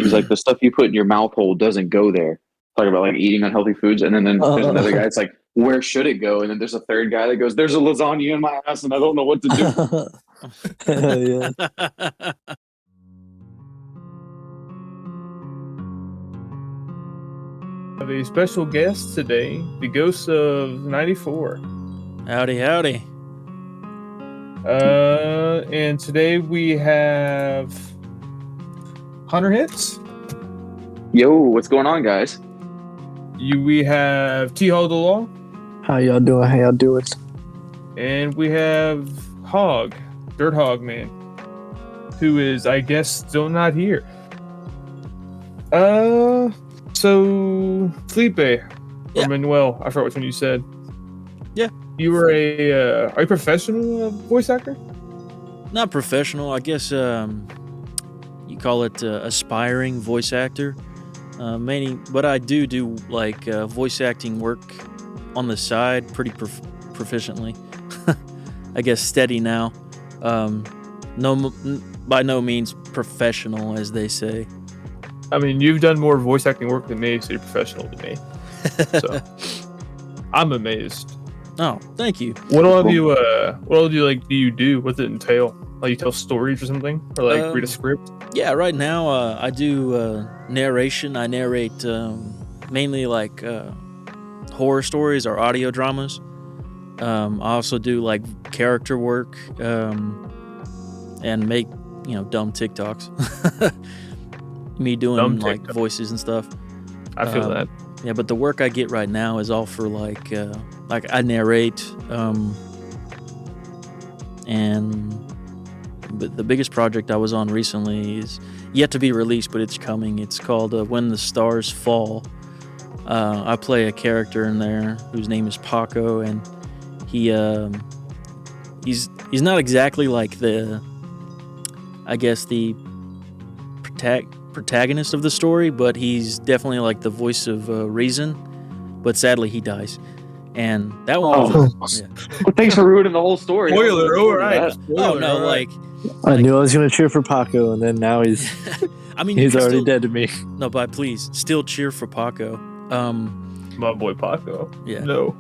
He's like, the stuff you put in your mouth hole doesn't go there. Talking about like eating unhealthy foods, and then there's another guy. It's like, where should it go? And then there's a third guy that goes, there's a lasagna in my ass, and I don't know what to do. Yeah. Have a special guest today, the Ghost of 94. Howdy, howdy. And today we have Hunter Hits. Yo, what's going on, guys? We have T-Hog the Law. How y'all doing? And we have Hog, Dirt Hog Man, who is, I guess, still not here. So Felipe or Manuel, I forgot which one you said. Yeah. You were are you a professional voice actor? Not professional, I guess. You call it aspiring voice actor. Mainly, but I do like voice acting work on the side pretty proficiently. I guess steady now. By no means professional, as they say. I mean, you've done more voice acting work than me, so you're professional to me. So I'm amazed. Oh, thank you. What all do you do? What does it entail? Like, you tell stories or something, or like read a script? Yeah, right now I do narration. I narrate mainly like horror stories or audio dramas. I also do like character work and make dumb TikToks. Me doing dumb like TikTok voices and stuff. I feel that. Yeah, but the work I get right now is all for like I narrate and. But the biggest project I was on recently is yet to be released, but it's coming. It's called When the Stars Fall. I play a character in there whose name is Paco, and he's not exactly like the protagonist of the story, but he's definitely like the voice of reason. But sadly, he dies. And that one. Well, thanks for ruining the whole story. Spoiler, all right. Oh no, like I knew I was gonna cheer for Paco, and then now he's. I mean, he's already dead to me. No, but please still cheer for Paco. My boy Paco. Yeah. No.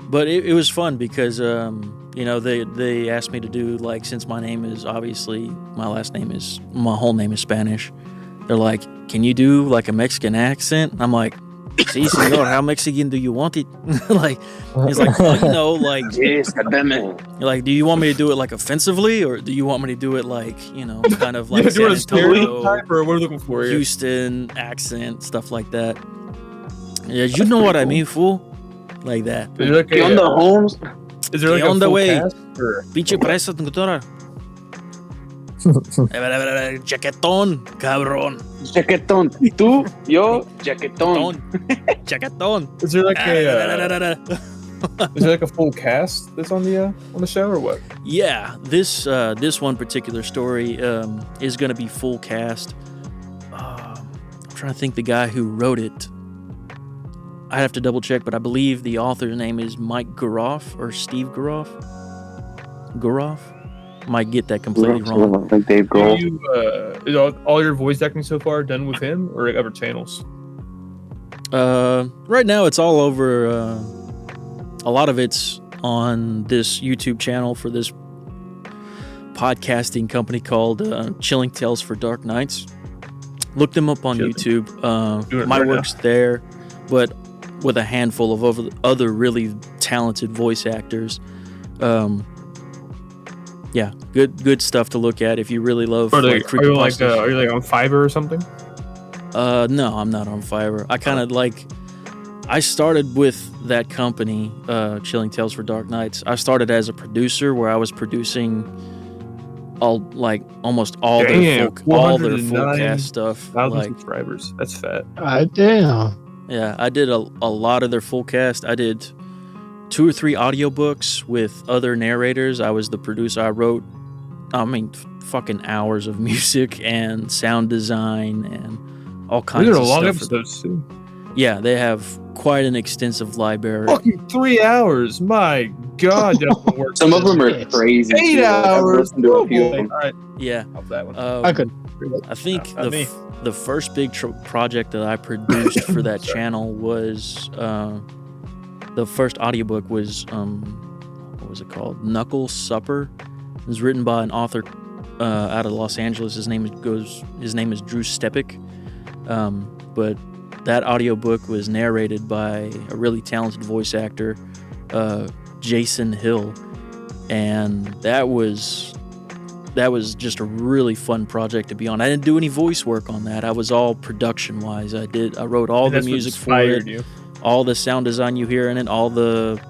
But it was fun because they asked me to do, like, since my name is obviously my whole name is Spanish. They're like, can you do like a Mexican accent? I'm like, sí, señor, how Mexican do you want it? Like, he's like, well, like, yes, like, do you want me to do it like offensively, or do you want me to do it like, kind of like San Antonio, type, or what are you looking for? Houston accent, stuff like that. Yeah, you know what I mean, fool? Like that. Is there like Holmes? Is there like a full cast? Pinche presa, doctora. Chaquetón, cabrón. Chaquetón. Tú, yo, chaquetón. Chaquetón. Is there like is there like a full cast that's on the show, or what? Yeah, this one particular story is gonna be full cast. I'm trying to think the guy who wrote it. I have to double check, but I believe the author's name is Mike Garoff or Steve Garoff. Garoff? Might get that completely wrong. Like Dave Grohl. Is all your voice acting so far done with him or other channels? Right now it's all over. A lot of it's on this YouTube channel for this podcasting company called Chilling Tales for Dark Nights. Look them up on YouTube. My work's there, but with a handful of other really talented voice actors. Yeah, good stuff to look at if you really love. Are you like on Fiverr or something? No, I'm not on Fiverr. I kind of I started with that company, Chilling Tales for Dark Nights. I started as a producer where I was producing almost all their full cast stuff. 1,000 subscribers. That's fat. Damn. Yeah, I did a lot of their full cast. I did 2 or 3 audiobooks with other narrators. I was the producer. I wrote, fucking hours of music and sound design and all kinds of stuff. These are long episodes too. Yeah, they have quite an extensive library. Fucking 3 hours. My God. Some of them are crazy. 8 hours. To a few of them. All right. Yeah. Off that one. I could. I think the first big project that I produced for that channel was the first audiobook was what was it called? Knuckle Supper. It was written by an author out of Los Angeles. His name is Drew Stepik. But that audiobook was narrated by a really talented voice actor, Jason Hill, and that was just a really fun project to be on. I didn't do any voice work on that. I was all production wise. I wrote all the music for it, all the sound design you hear in it, all the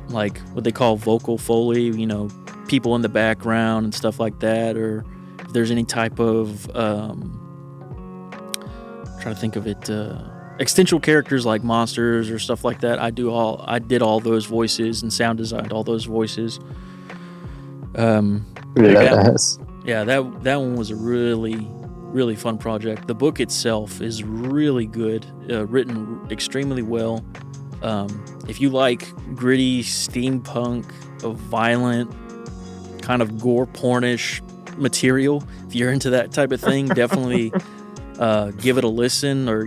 like what they call vocal foley, you know, people in the background and stuff like that, or if there's any type of trying to think of it, existential characters like monsters or stuff like that. I did all those voices and sound designed all those voices. That one was a really fun project. The book itself is really good, written extremely well. If you like gritty steampunk, violent, kind of gore pornish material, if you're into that type of thing, definitely give it a listen, or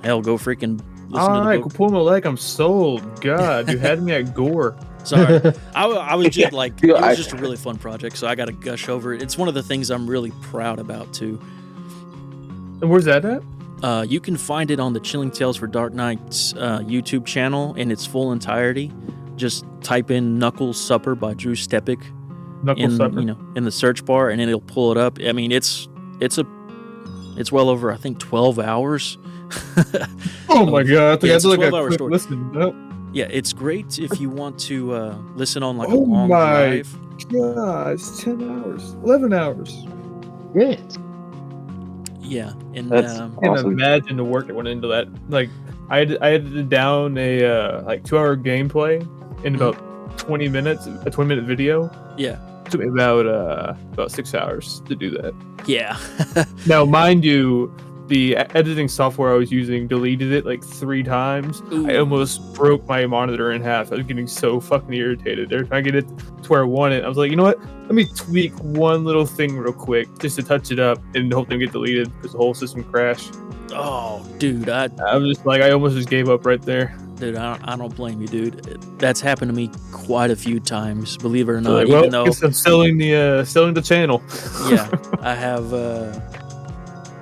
hell, go freaking listen to the book. Pull my leg, I'm sold. God, you had me at gore. Sorry, I was just like, it was just a really fun project, so I got to gush over it. It's one of the things I'm really proud about too. And where's that at? You can find it on the Chilling Tales for Dark Nights YouTube channel in its full entirety. Just type in Knuckle Supper by Drew Stepik in the search bar, and it'll pull it up. I mean, it's well over, I think, 12 hours. Oh my god! I think it's I a did like 12-hour a quick story. listen. Nope. Yeah, it's great if you want to listen on like a long drive. God, it's 10 hours, 11 hours. Great. Yeah, and That's I can't awesome. imagine the work that went into that. Like, I had to down a 2-hour gameplay in about 20 minutes, a 20-minute video. Yeah, It took me about 6 hours to do that. yeah. Now, mind you, the editing software I was using deleted it like 3 times. Ooh. I almost broke my monitor in half. I was getting so fucking irritated. Every time I get it to where I want it, I was like, you know what? Let me tweak one little thing real quick just to touch it up and hope they get deleted because the whole system crashed. Oh, dude, I was just like, I almost just gave up right there. Dude, I don't blame you, dude. That's happened to me quite a few times, believe it or not. Like, even though guess I'm selling the channel. yeah, I have.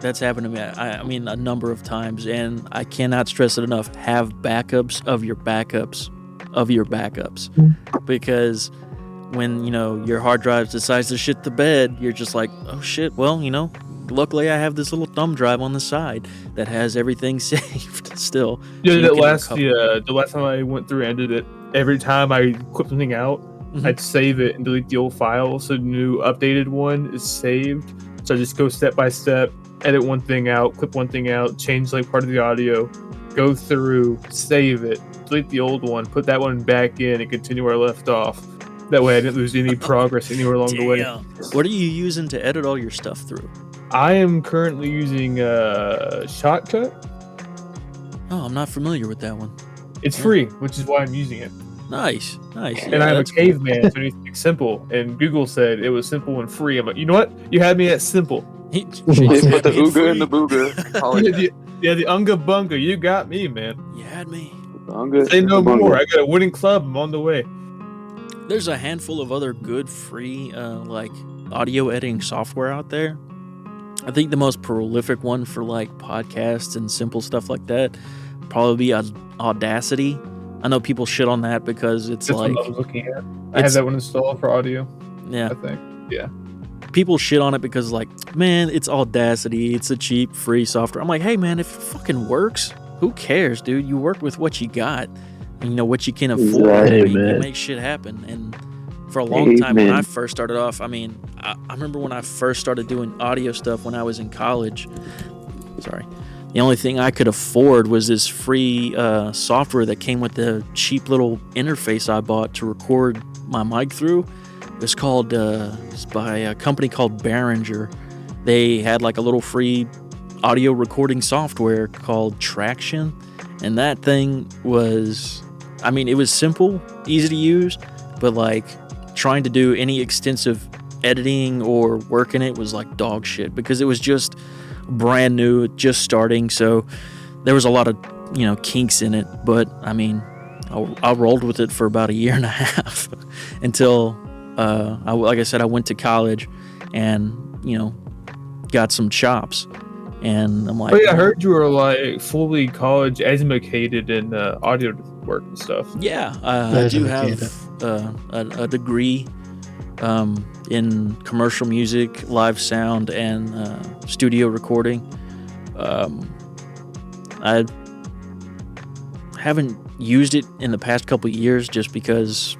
That's happened to me. I mean, a number of times, and I cannot stress it enough. Have backups of your backups of your backups, because when your hard drive decides to shit the bed, you're just like, oh shit. Well, luckily I have this little thumb drive on the side that has everything saved still. Yeah, So the last time I went through and did it, every time I quit something out, I'd save it and delete the old file, so the new updated one is saved. So I just go step by step, edit one thing out, clip one thing out, change like part of the audio, go through, save it, delete the old one, put that one back in, and continue where I left off. That way I didn't lose any progress anywhere along the way. What are you using to edit all your stuff through? I am currently using Shotcut. Oh, I'm not familiar with that one. It's free, which is why I'm using it. Nice. And I'm a caveman, so it's simple. And Google said it was simple and free. I'm like, you know what? You had me at simple. They put the ooga and the booga. Yeah, the unga bunga. You got me, man. You had me. Say no more. I got a winning club. I'm on the way. There's a handful of other good free like audio editing software out there. I think the most prolific one for like podcasts and simple stuff like that probably be Audacity. I know people shit on that because it's That's like what I was looking at. I have that one installed for audio. Yeah, I think. Yeah. People shit on it because like, man, it's Audacity. It's a cheap free software. I'm like, hey man, if it fucking works, who cares, dude? You work with what you got, and what you can afford. You make shit happen. And for a long time, when I first started off, I mean, I remember when I first started doing audio stuff when I was in college. Sorry. The only thing I could afford was this free software that came with the cheap little interface I bought to record my mic through. It was called, it's by a company called Behringer. They had like a little free audio recording software called Traction. And that thing was, I mean, it was simple, easy to use, but like trying to do any extensive editing or working it was like dog shit because it was just brand new, just starting. So there was a lot of, kinks in it. But I mean, I rolled with it for about a year and a half until, like I said, I went to college and, got some chops. And I'm like, oh yeah, I heard you were like fully college educated in audio work and stuff. Yeah, I do have a degree in commercial music, live sound, and studio recording. I haven't used it in the past couple of years just because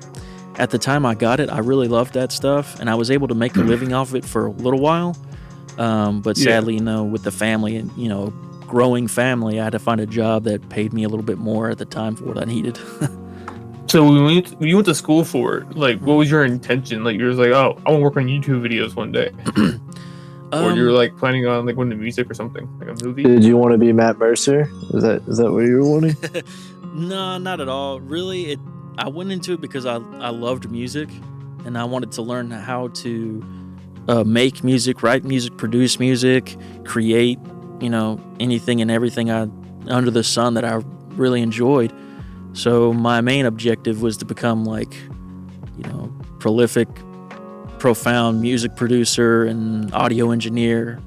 at the time I got it, I really loved that stuff, and I was able to make a living off of it for a little while. But sadly, with the family and, growing family, I had to find a job that paid me a little bit more at the time for what I needed. So when you went to school for it, like, what was your intention? Like, you were like, oh, I want to work on YouTube videos one day. Or you were like planning on like going to music or something, like a movie? Did you want to be Matt Mercer? Is that what you were wanting? No, not at all. Really, I went into it because I loved music, and I wanted to learn how to make music, write music, produce music, create, anything and everything under the sun that I really enjoyed. So my main objective was to become like, prolific, profound music producer and audio engineer.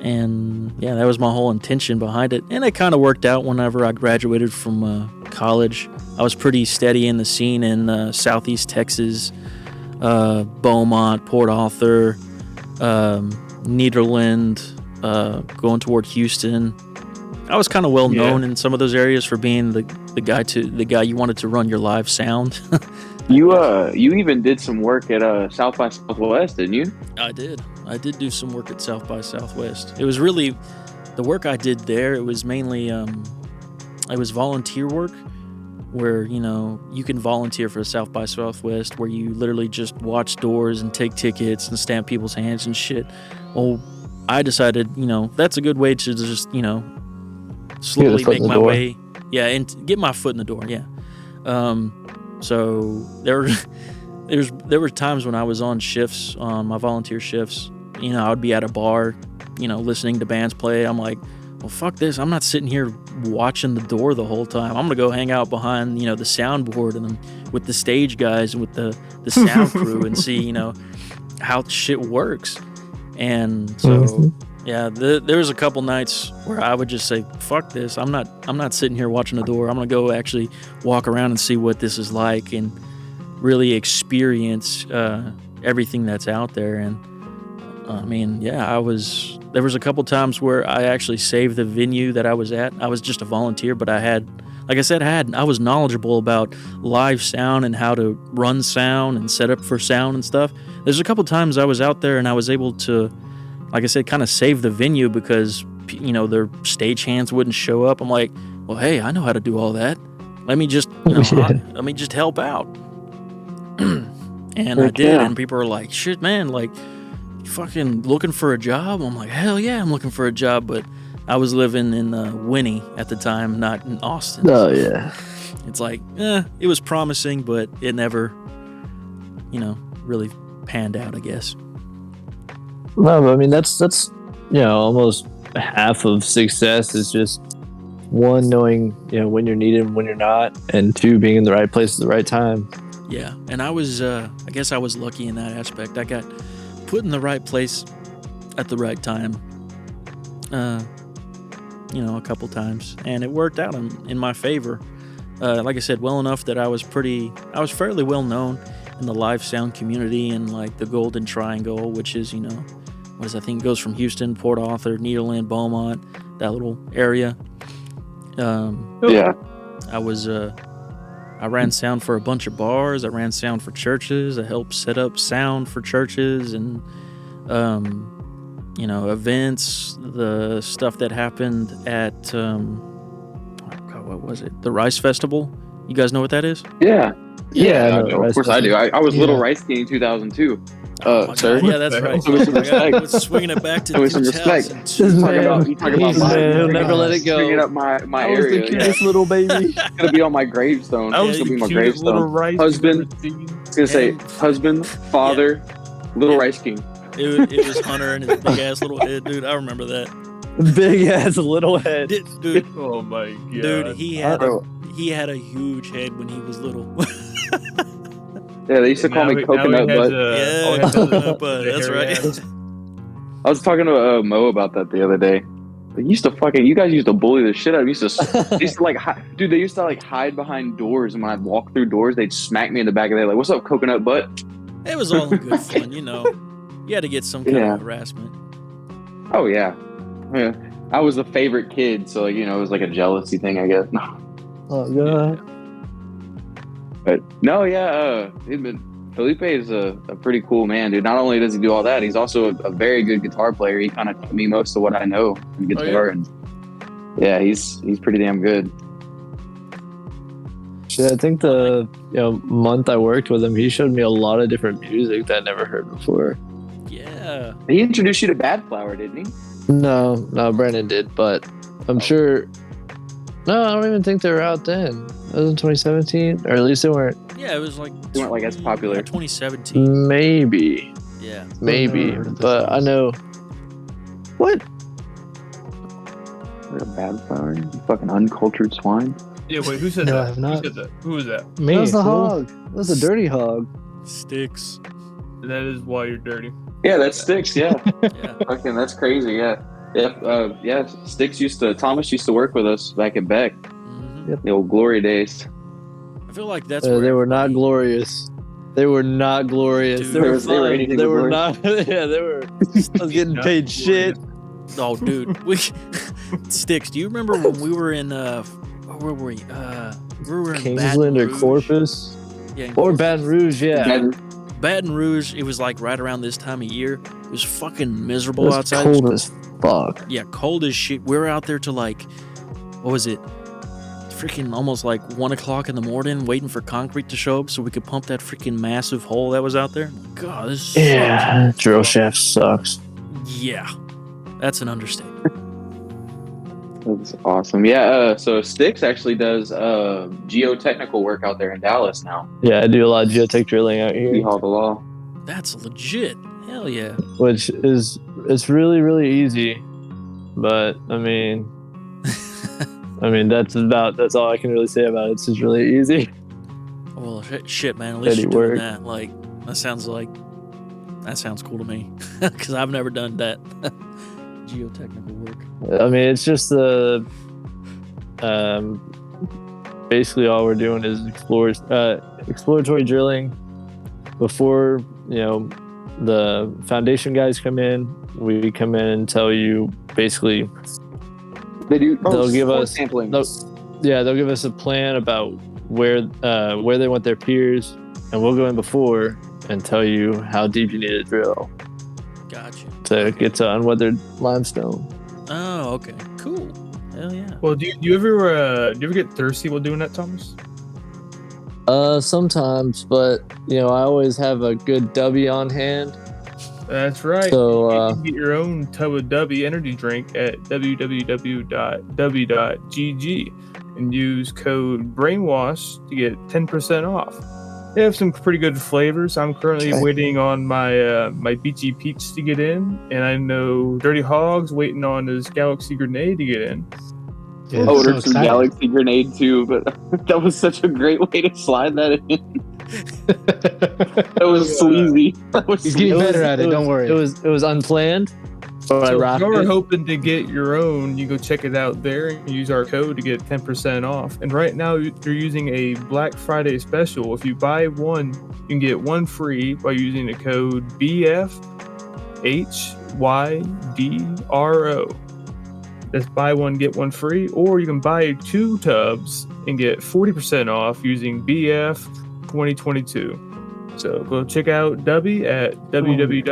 And yeah, that was my whole intention behind it. And it kind of worked out whenever I graduated from college. I was pretty steady in the scene in Southeast Texas, Beaumont, Port Arthur, Nederland, going toward Houston. I was kind of well known in some of those areas for being the guy you wanted to run your live sound. You even did some work at South by Southwest, didn't you? I did do some work at South by Southwest. It was really the work I did there. It was mainly it was volunteer work, where you can volunteer for South by Southwest, where you literally just watch doors and take tickets and stamp people's hands and shit. Well, I decided that's a good way to just slowly make my way, and get my foot in the door. So there were times when I was on shifts, on my volunteer shifts. I would be at a bar, listening to bands play. I'm like, well, fuck this. I'm not sitting here watching the door the whole time. I'm gonna go hang out behind, the soundboard and with the stage guys and with the sound crew and see, how shit works. And so, there was a couple nights where I would just say, fuck this. I'm not sitting here watching the door. I'm gonna go actually walk around and see what this is like and really experience everything that's out there. And there was a couple times where I actually saved the venue that I was at. I was just a volunteer, but I was knowledgeable about live sound and how to run sound and set up for sound and stuff. There's a couple times I was out there and I was able to, like I said, kind of save the venue because, their stage hands wouldn't show up. I'm like, well, hey, I know how to do all that. Let me just, let me just help out. And I did, and people are like, shit, man, like, fucking looking for a job? I'm like, hell yeah, I'm looking for a job. But I was living in Winnie at the time, not in Austin. Oh, yeah. It's like, it was promising, but it never, really panned out, I guess. No, but I mean, that's almost half of success is just, one, knowing, when you're needed and when you're not, and two, being in the right place at the right time. Yeah, and I was, I guess I was lucky in that aspect. I got put in the right place at the right time, a couple times, and it worked out in my favor. Like I said, well enough that I was fairly well known in the live sound community in like the Golden Triangle, which is, I think it goes from Houston, Port Arthur, Nederland, Beaumont, that little area. I ran sound for a bunch of bars. I ran sound for churches. I helped set up sound for churches and, events. The stuff that happened at, what was it? The Rice Festival. You guys know what that is? Yeah. Yeah, of course I do. I was Little Rice King in 2002. Oh my sir. God. Yeah, that's right. Show me some I got respect. swinging it back to Show me some respect. 2002. This You talking about this my man, he'll never let it bringing go. up my I was the area. Yeah. cutest little baby. It's gonna be on my gravestone. That was It's gonna the be my cutest little gravestone. rice Husband. you've ever seen. It's gonna say And- husband, father, little Yeah. rice king. It was Hunter and his big ass little head, dude. I remember that. Big ass little head. Dude, Oh my god. dude, he had Bro. a huge head when he was little. Yeah, they used to call Now me he- coconut now he has butt. all he Yeah, has is coconut butt. the That's hairy right. ass. I was talking to Mo about that the other day. They used to you guys used to bully the shit out of me. They used to like, dude, they used to like hide behind doors. And when I'd walk through doors, they'd smack me in the back of the head, like, what's up, coconut butt? It was all in good fun, you know. You had to get some kind of harassment. Oh, yeah. Yeah. I was the favorite kid. So, like, you know, it was like a jealousy thing, I guess. Oh god. But no, yeah, Felipe is a pretty cool man, dude. Not only does he do all that, he's also a very good guitar player. He kind of taught me most of what I know in guitar, and yeah, he's pretty damn good. Yeah, I think the month I worked with him, he showed me a lot of different music that I never heard before. Yeah. He introduced you to Bad Flower, didn't he? No, Brandon did, but I'm sure. No, I don't even think they were out then. It was in 2017, or at least they weren't. Yeah, it was like They weren't like as popular. 2017. Maybe, Yeah. maybe, heard of this but I one. know. What? What a Bad Flower, you fucking uncultured swine. Yeah, wait, who said No, that? I have not. Who said that? Who was that? Me, That was the fool. hog. That was a dirty hog. Sticks. That is why you're dirty. Yeah, that sticks. Yeah, Yeah. fucking that's crazy. Yeah, yeah. Sticks Thomas used to work with us back at Beck, hmm the old glory days. I feel like that's They were not everybody- glorious. They were not glorious. Dude. They were They were fun. anything They but were glorious. not. Yeah, they were. I was getting Not paid shit. Oh, dude. Sticks. Do you remember when we were in where were we? We were in Kingsland Baton or Rouge. Corpus Yeah, in or Corpus. Baton Rouge. Yeah, And Baton Rouge. It was like right around this time of year. It was fucking it miserable was outside. cold as fuck. Yeah, cold as shit. We were out there till like, what was it? Freaking almost like 1 o'clock in the morning, waiting for concrete to show up so we could pump that freaking massive hole that was out there. God, this sucks. Yeah, drill shaft sucks. Yeah, that's an understatement. that's awesome. Yeah. So Sticks actually does geotechnical work out there in Dallas now. Yeah, I do a lot of geotech drilling out We here, haul the law. That's legit. Hell yeah. which is it's really really easy. But I mean, that's all I can really say about it. It's just really easy. Well, shit, man. At least Steady you're doing work. that. Like, that sounds cool to me because I've never done that geotechnical work. I mean, it's just the basically all we're doing is exploratory drilling before the foundation guys come in. We come in and tell you basically. They do. They'll give core us- sampling. They'll give us a plan about where they want their piers, and we'll go in before and tell you how deep you need to drill Gotcha. to get to unweathered limestone. Oh, okay. Cool. Hell yeah. Well, do you ever get thirsty while doing that, Thomas? Sometimes, but I always have a good W on hand. That's right. So, you can get your own tub of W energy drink at www.w.gg and use code BRAINWASH to get 10% off. They have some pretty good flavors. I'm currently Okay. waiting on my my Beachy Peach to get in, and I know Dirty Hog's waiting on his Galaxy Grenade to get in. Yeah, I so ordered some excited. Galaxy Grenade too, but that was such a great way to slide that in. That was sleazy. That was He's getting sleazy. better at it. Don't worry. It was unplanned, but I So if rocked you're it. hoping to get your own, you go check it out there and use our code to get 10% off. And right now you're using a Black Friday special. If you buy one, you can get one free by using the code BFHYDRO. That's buy one, get one free. Or you can buy 2 tubs and get 40% off using BF 2022. So go check out Dubby at www.w.gg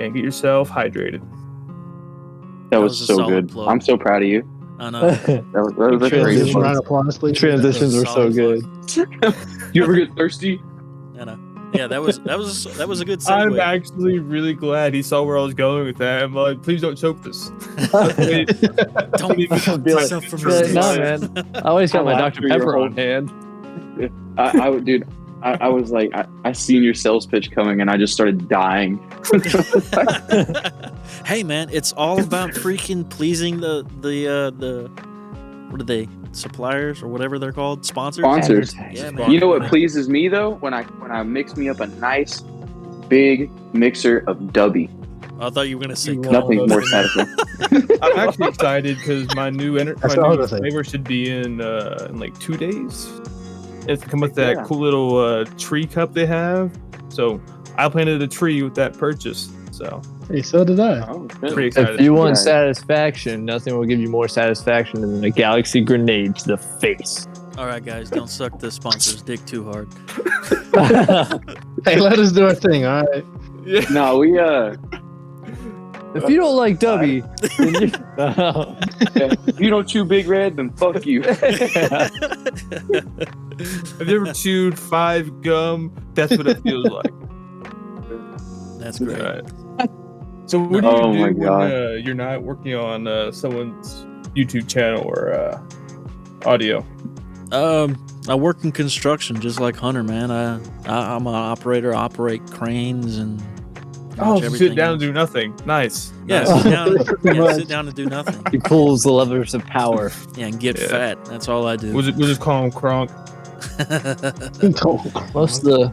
and get yourself hydrated. That was was a so solid good. plug. I'm so proud of you. I know. That was a great Transition. Give him a one. round of applause, please. Transitions were so Solid good. You ever get thirsty? I know. Yeah, that was a good I'm segue. actually really glad he saw where I was going with that. I'm like, please don't choke this. Don't Be fuck like- this up for Be like, me. nah, man. I always got I my laughed Dr. through your Pepper whole- on hand. I would, dude. I was like, I seen your sales pitch coming, and I just started dying. Hey, man, it's all about freaking pleasing the what are they, suppliers or whatever they're called, sponsors. Sponsors. Yeah, man. You know what pleases me though? When I mix me up a nice big mixer of Dubby. I thought you were gonna say You Nothing Well, more no. satisfying. I'm actually excited because my new That's what I was gonna say. flavor should be in like 2 days. It's come with that Yeah. cool little tree cup they have. So I planted a tree with that purchase. So Hey, so did I. Oh, pretty good. excited. If you want Yeah. satisfaction, nothing will give you more satisfaction than a galaxy grenade to the face. All right, guys, don't suck the sponsor's dick too hard. Hey, let us do our thing, all right? Yeah. No, we If you don't like Dubby, if you don't chew Big Red, then fuck you. Have you ever chewed 5 gum? That's what it feels like. That's great. All right. So what do you Oh do my when God. you're not working on someone's YouTube channel or audio? I work in construction just like Hunter, man. I'm an operator. I operate cranes and pretty Oh, much so everything sit down and else. do nothing. Nice. Yeah, Nice. sit down. Pretty Yeah, much. sit down and do nothing. he pulls the levers of power. Yeah, and get Yeah. fat. That's all I do. We'll just call him Kronk. Most of the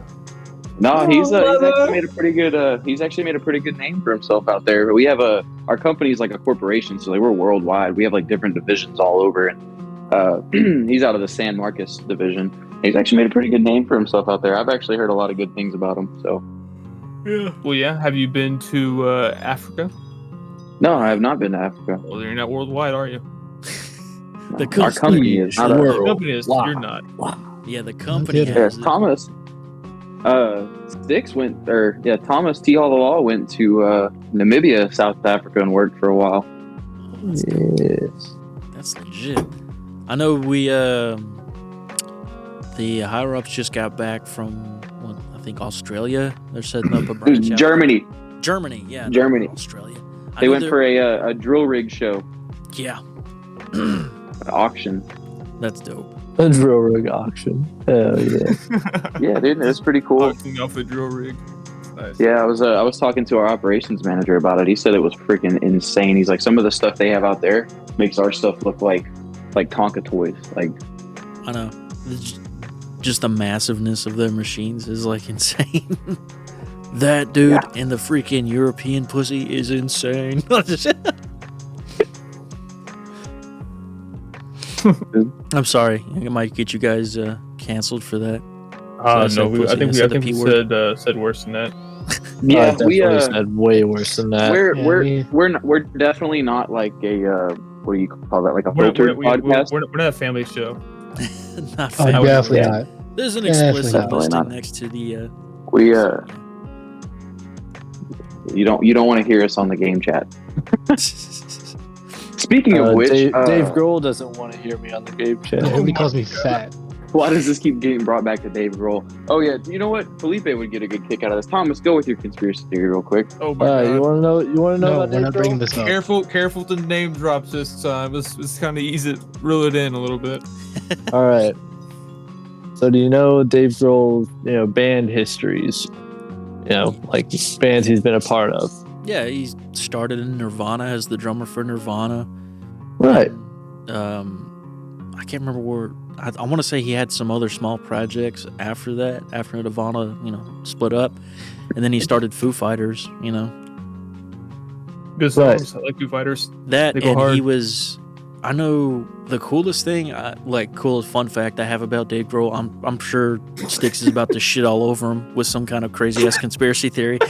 No, he's actually made a pretty good. He's actually made a pretty good name for himself out there. We have our company's like a corporation, so like we're worldwide. We have like different divisions all over, and he's out of the San Marcos division. He's actually made a pretty good name for himself out there. I've actually heard a lot of good things about him. So Yeah. Well, yeah. Have you been to Africa? no, I have not been to Africa. Well, you're not worldwide, are you? The Our company is not a, World. The company is. Wow. You're not. Yeah, the company kidding. yeah, has it. Thomas. Thomas T. All went to Namibia, South Africa, and worked for a while. yes. That's legit. I know we the higher ups just got back from I think Australia. They're setting up a It was branch out. Germany. Germany, yeah, not Germany. Australia. I They know went they're- for a drill rig show, yeah. an auction. That's dope. A drill rig auction. Hell yeah. Yeah, dude, it was pretty cool. Auctioning off a drill rig. Nice. Yeah, I was talking to our operations manager about it. He said it was freaking insane. He's like, some of the stuff they have out there makes our stuff look like Tonka toys. Like, I know. Just the massiveness of their machines is like insane. That dude in the freaking European pussy is insane. I'm sorry. I might get you guys canceled for that. No, said pussy. I think I we, said I the think P we word. said worse than that. yeah, Definitely we said way worse than that. we're definitely not like a what do you call that? Like a We're filtered podcast. we're not a family show. Not Oh, family. definitely yeah. not. There's an Definitely explicit not. listing Not. next to the. We you don't want to hear us on the game chat. Speaking of which, Dave Grohl doesn't want to hear me on the game chat. Yeah, he calls me fat. why does this keep getting brought back to Dave Grohl? Oh yeah, you know what? Felipe would get a good kick out of this. Thomas, go with your conspiracy theory real quick. Oh my god. You want to know? You want to know No, about we're Dave not bringing Grohl? this up. Careful to name drops this time. Let's kind of ease it, reel it in a little bit. All right. So do you know Dave Grohl's band histories? Like bands he's been a part of. Yeah, he started in Nirvana as the drummer for Nirvana. Right. I can't remember where. I want to say he had some other small projects after that, after Nirvana, split up, and then he started Foo Fighters. Good Right. songs. I like Foo Fighters. That They go and hard. he was. I know the coolest thing, coolest fun fact I have about Dave Grohl. I'm sure Styx is about to shit all over him with some kind of crazy ass conspiracy theory.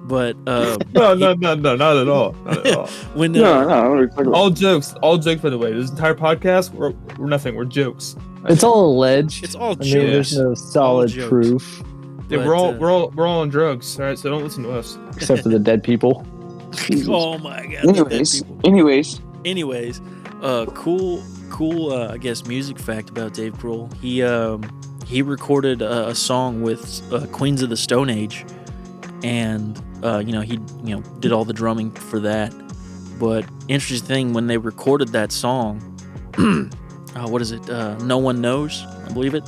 But No, not at all. Not at all. when No, I don't know what you're talking about. All jokes. By the way, this entire podcast, we're nothing. We're jokes. It's all alleged. it's all I mean, there's jokes, no solid jokes. proof Yeah, but, we're all on drugs. All right, so don't listen to us. except for the dead people. oh my god! the dead people. Anyways, cool. I guess music fact about Dave Grohl. He he recorded a song with Queens of the Stone Age, and he did all the drumming for that. But interesting thing, when they recorded that song, what is it? No One Knows, I believe it.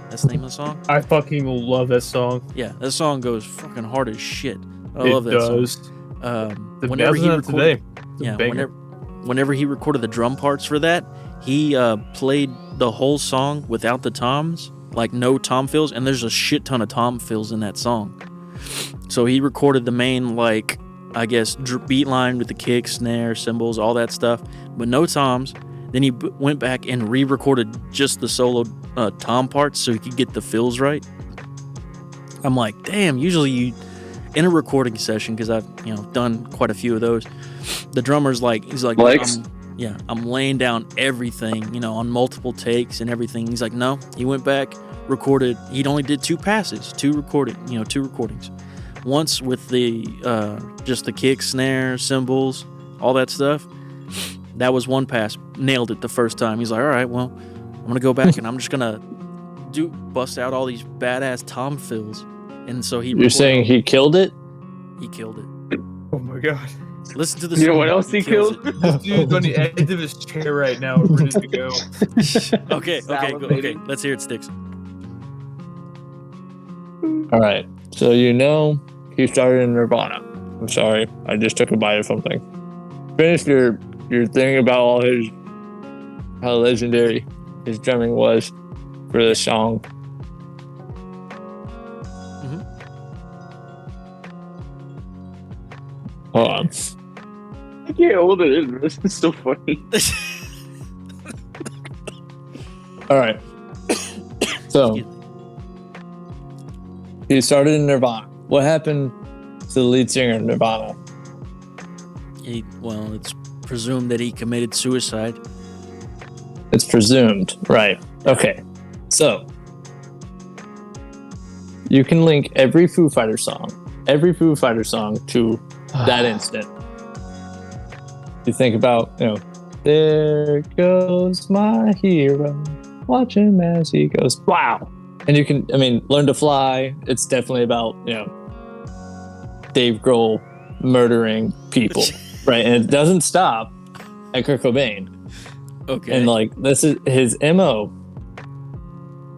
That's the name of the song. I fucking love that song. Yeah, that song goes fucking hard as shit. I It love that does. song. The Whenever he best of recorded, today. It's a yeah, banger. whenever he recorded the drum parts for that, he played the whole song without the toms, like no tom fills, and there's a shit ton of tom fills in that song. So he recorded the main, like, I guess, beat line with the kick, snare, cymbals, all that stuff, but no toms. Then he went back and re-recorded just the solo tom parts so he could get the fills right. I'm like, damn, usually in a recording session, because I've done quite a few of those, the drummer's like, he's like, I'm laying down everything, on multiple takes and everything. He's like, no, he went back, recorded, he'd only did two recordings. Once with the just the kick, snare, cymbals, all that stuff. That was one pass, nailed it the first time. He's like, all right, well, I'm gonna go back and I'm just gonna bust out all these badass tom fills. And so You're saying he killed it? He killed it. Oh my god. Listen to the You know song. what else he kills killed? it. This dude's on the edge of his chair right now, ready to go. Okay, Salivating. let's hear it, Sticks. All right. So he started in Nirvana. I'm sorry, I just took a bite of something. Finish your thing about how legendary his drumming was for this song. Hold on. I can't hold it in. This is so funny. All right. So he started in Nirvana. What happened to the lead singer in Nirvana? It's presumed that he committed suicide. It's presumed, right? Okay. So you can link every Foo Fighter song to that instant. You think about, there goes my hero, watch him as he goes. Wow. And you can, Learn to Fly. It's definitely about, Dave Grohl murdering people, right? And it doesn't stop at Kurt Cobain. Okay. And this is his MO.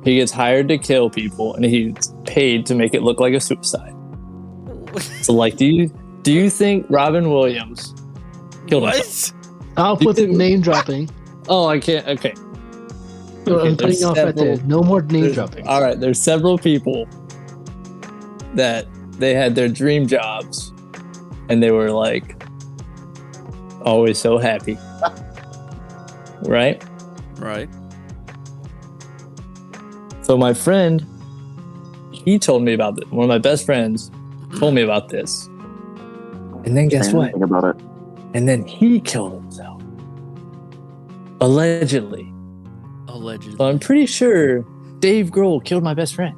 He gets hired to kill people, and he's paid to make it look like a suicide. So, do you think Robin Williams killed himself? Stop with the name dropping. Oh, I can't. Okay. I'm cutting off right there. No more name dropping. All right. There's several people that they had their dream jobs, and they were always so happy. Right? Right. So my friend, he told me about this. One of my best friends told me about this. And then guess what? Think about it. And then he killed himself. Allegedly. So I'm pretty sure Dave Grohl killed my best friend.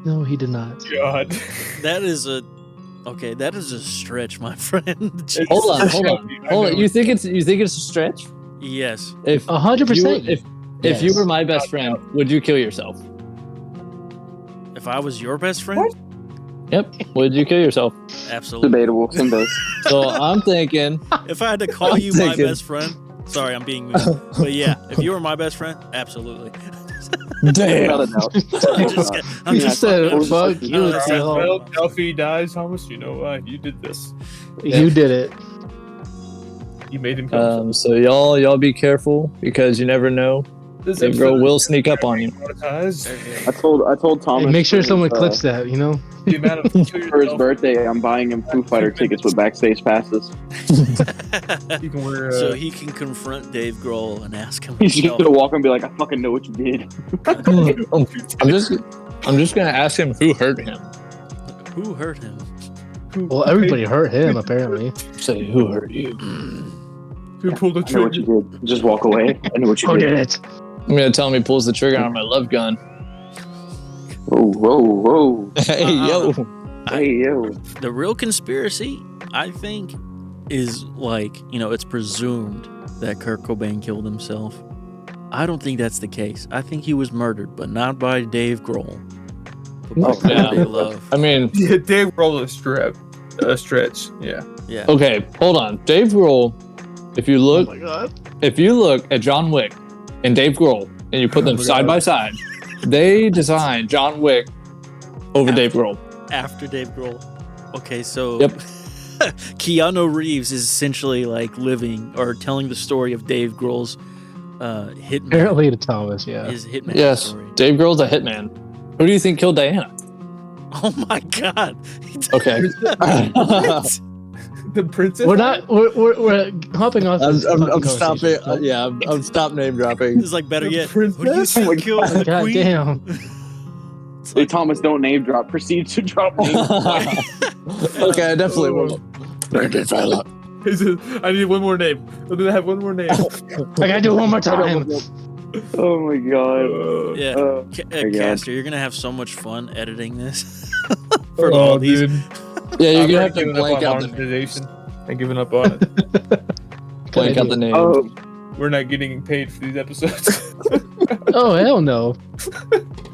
No, he did not. God. That is a stretch, my friend. Hold on. You think it's a stretch? Yes. If 100%. If you were my best friend, would you kill yourself? If I was your best friend? Yep. Would you kill yourself? Absolutely. Debatable. Some days. So I'm thinking. If I had to call you my best friend, sorry, I'm being mean. But yeah, if you were my best friend, absolutely. Damn. Without a doubt. I'm just said, fuck fuck you, Well, Duffy dies, Thomas. You know why? You did this. You did it. You made him kill himself. So y'all be careful because you never know. This Dave Grohl episode will is sneak up on you. monetized. I told Thomas. Hey, make sure someone for, clips that, The amount of for his birthday. I'm buying him Foo Fighter tickets with backstage passes. You can wear. So he can confront Dave Grohl and ask him. He's just himself. gonna walk and be like, "I fucking know what you did." I'm just gonna ask him who hurt him. Who hurt him? Well, everybody hurt him, apparently. Say who hurt you. Who pulled the I know what trigger? you did. Just walk away. I know what you Who did. did it? I'm gonna tell him he pulls the trigger on my love gun. Whoa. Hey yo. Hey, yo. The real conspiracy, I think, is it's presumed that Kurt Cobain killed himself. I don't think that's the case. I think he was murdered, but not by Dave Grohl. Oh, yeah. They love. I mean, Yeah, Dave Grohl is stretch. Yeah. Yeah. okay, hold on. Dave Grohl, if you Oh look my god. if you look at John Wick and Dave Grohl and you put them my side God. by side, they designed John Wick over Dave Grohl. After Dave Grohl. Okay, so Yep. Keanu Reeves is essentially like living or telling the story of Dave Grohl's hitman. Apparently to Thomas, yeah. His hitman Yes, story. Dave Grohl's a hitman. Who do you think killed Diana? Oh my god. Okay. The princess. We're hopping off. this fucking conversation. I'm stop name dropping. It's like better The yet. Who do you princess? think Oh my killed the God queen? damn. Hey, Thomas, don't name drop. Proceed to drop names. Okay, I definitely will. He says, I need one more name. I'm gonna have one more name. I gotta do it one more time. Oh my god. Yeah. my God. Caster, you're gonna have so much fun editing this. For Oh, all these. dude. Yeah, you're I've gonna already have to given up blank on out the monetization. I'm giving up on it. blank out the name. Oh, We're not getting paid for these episodes. Oh hell no.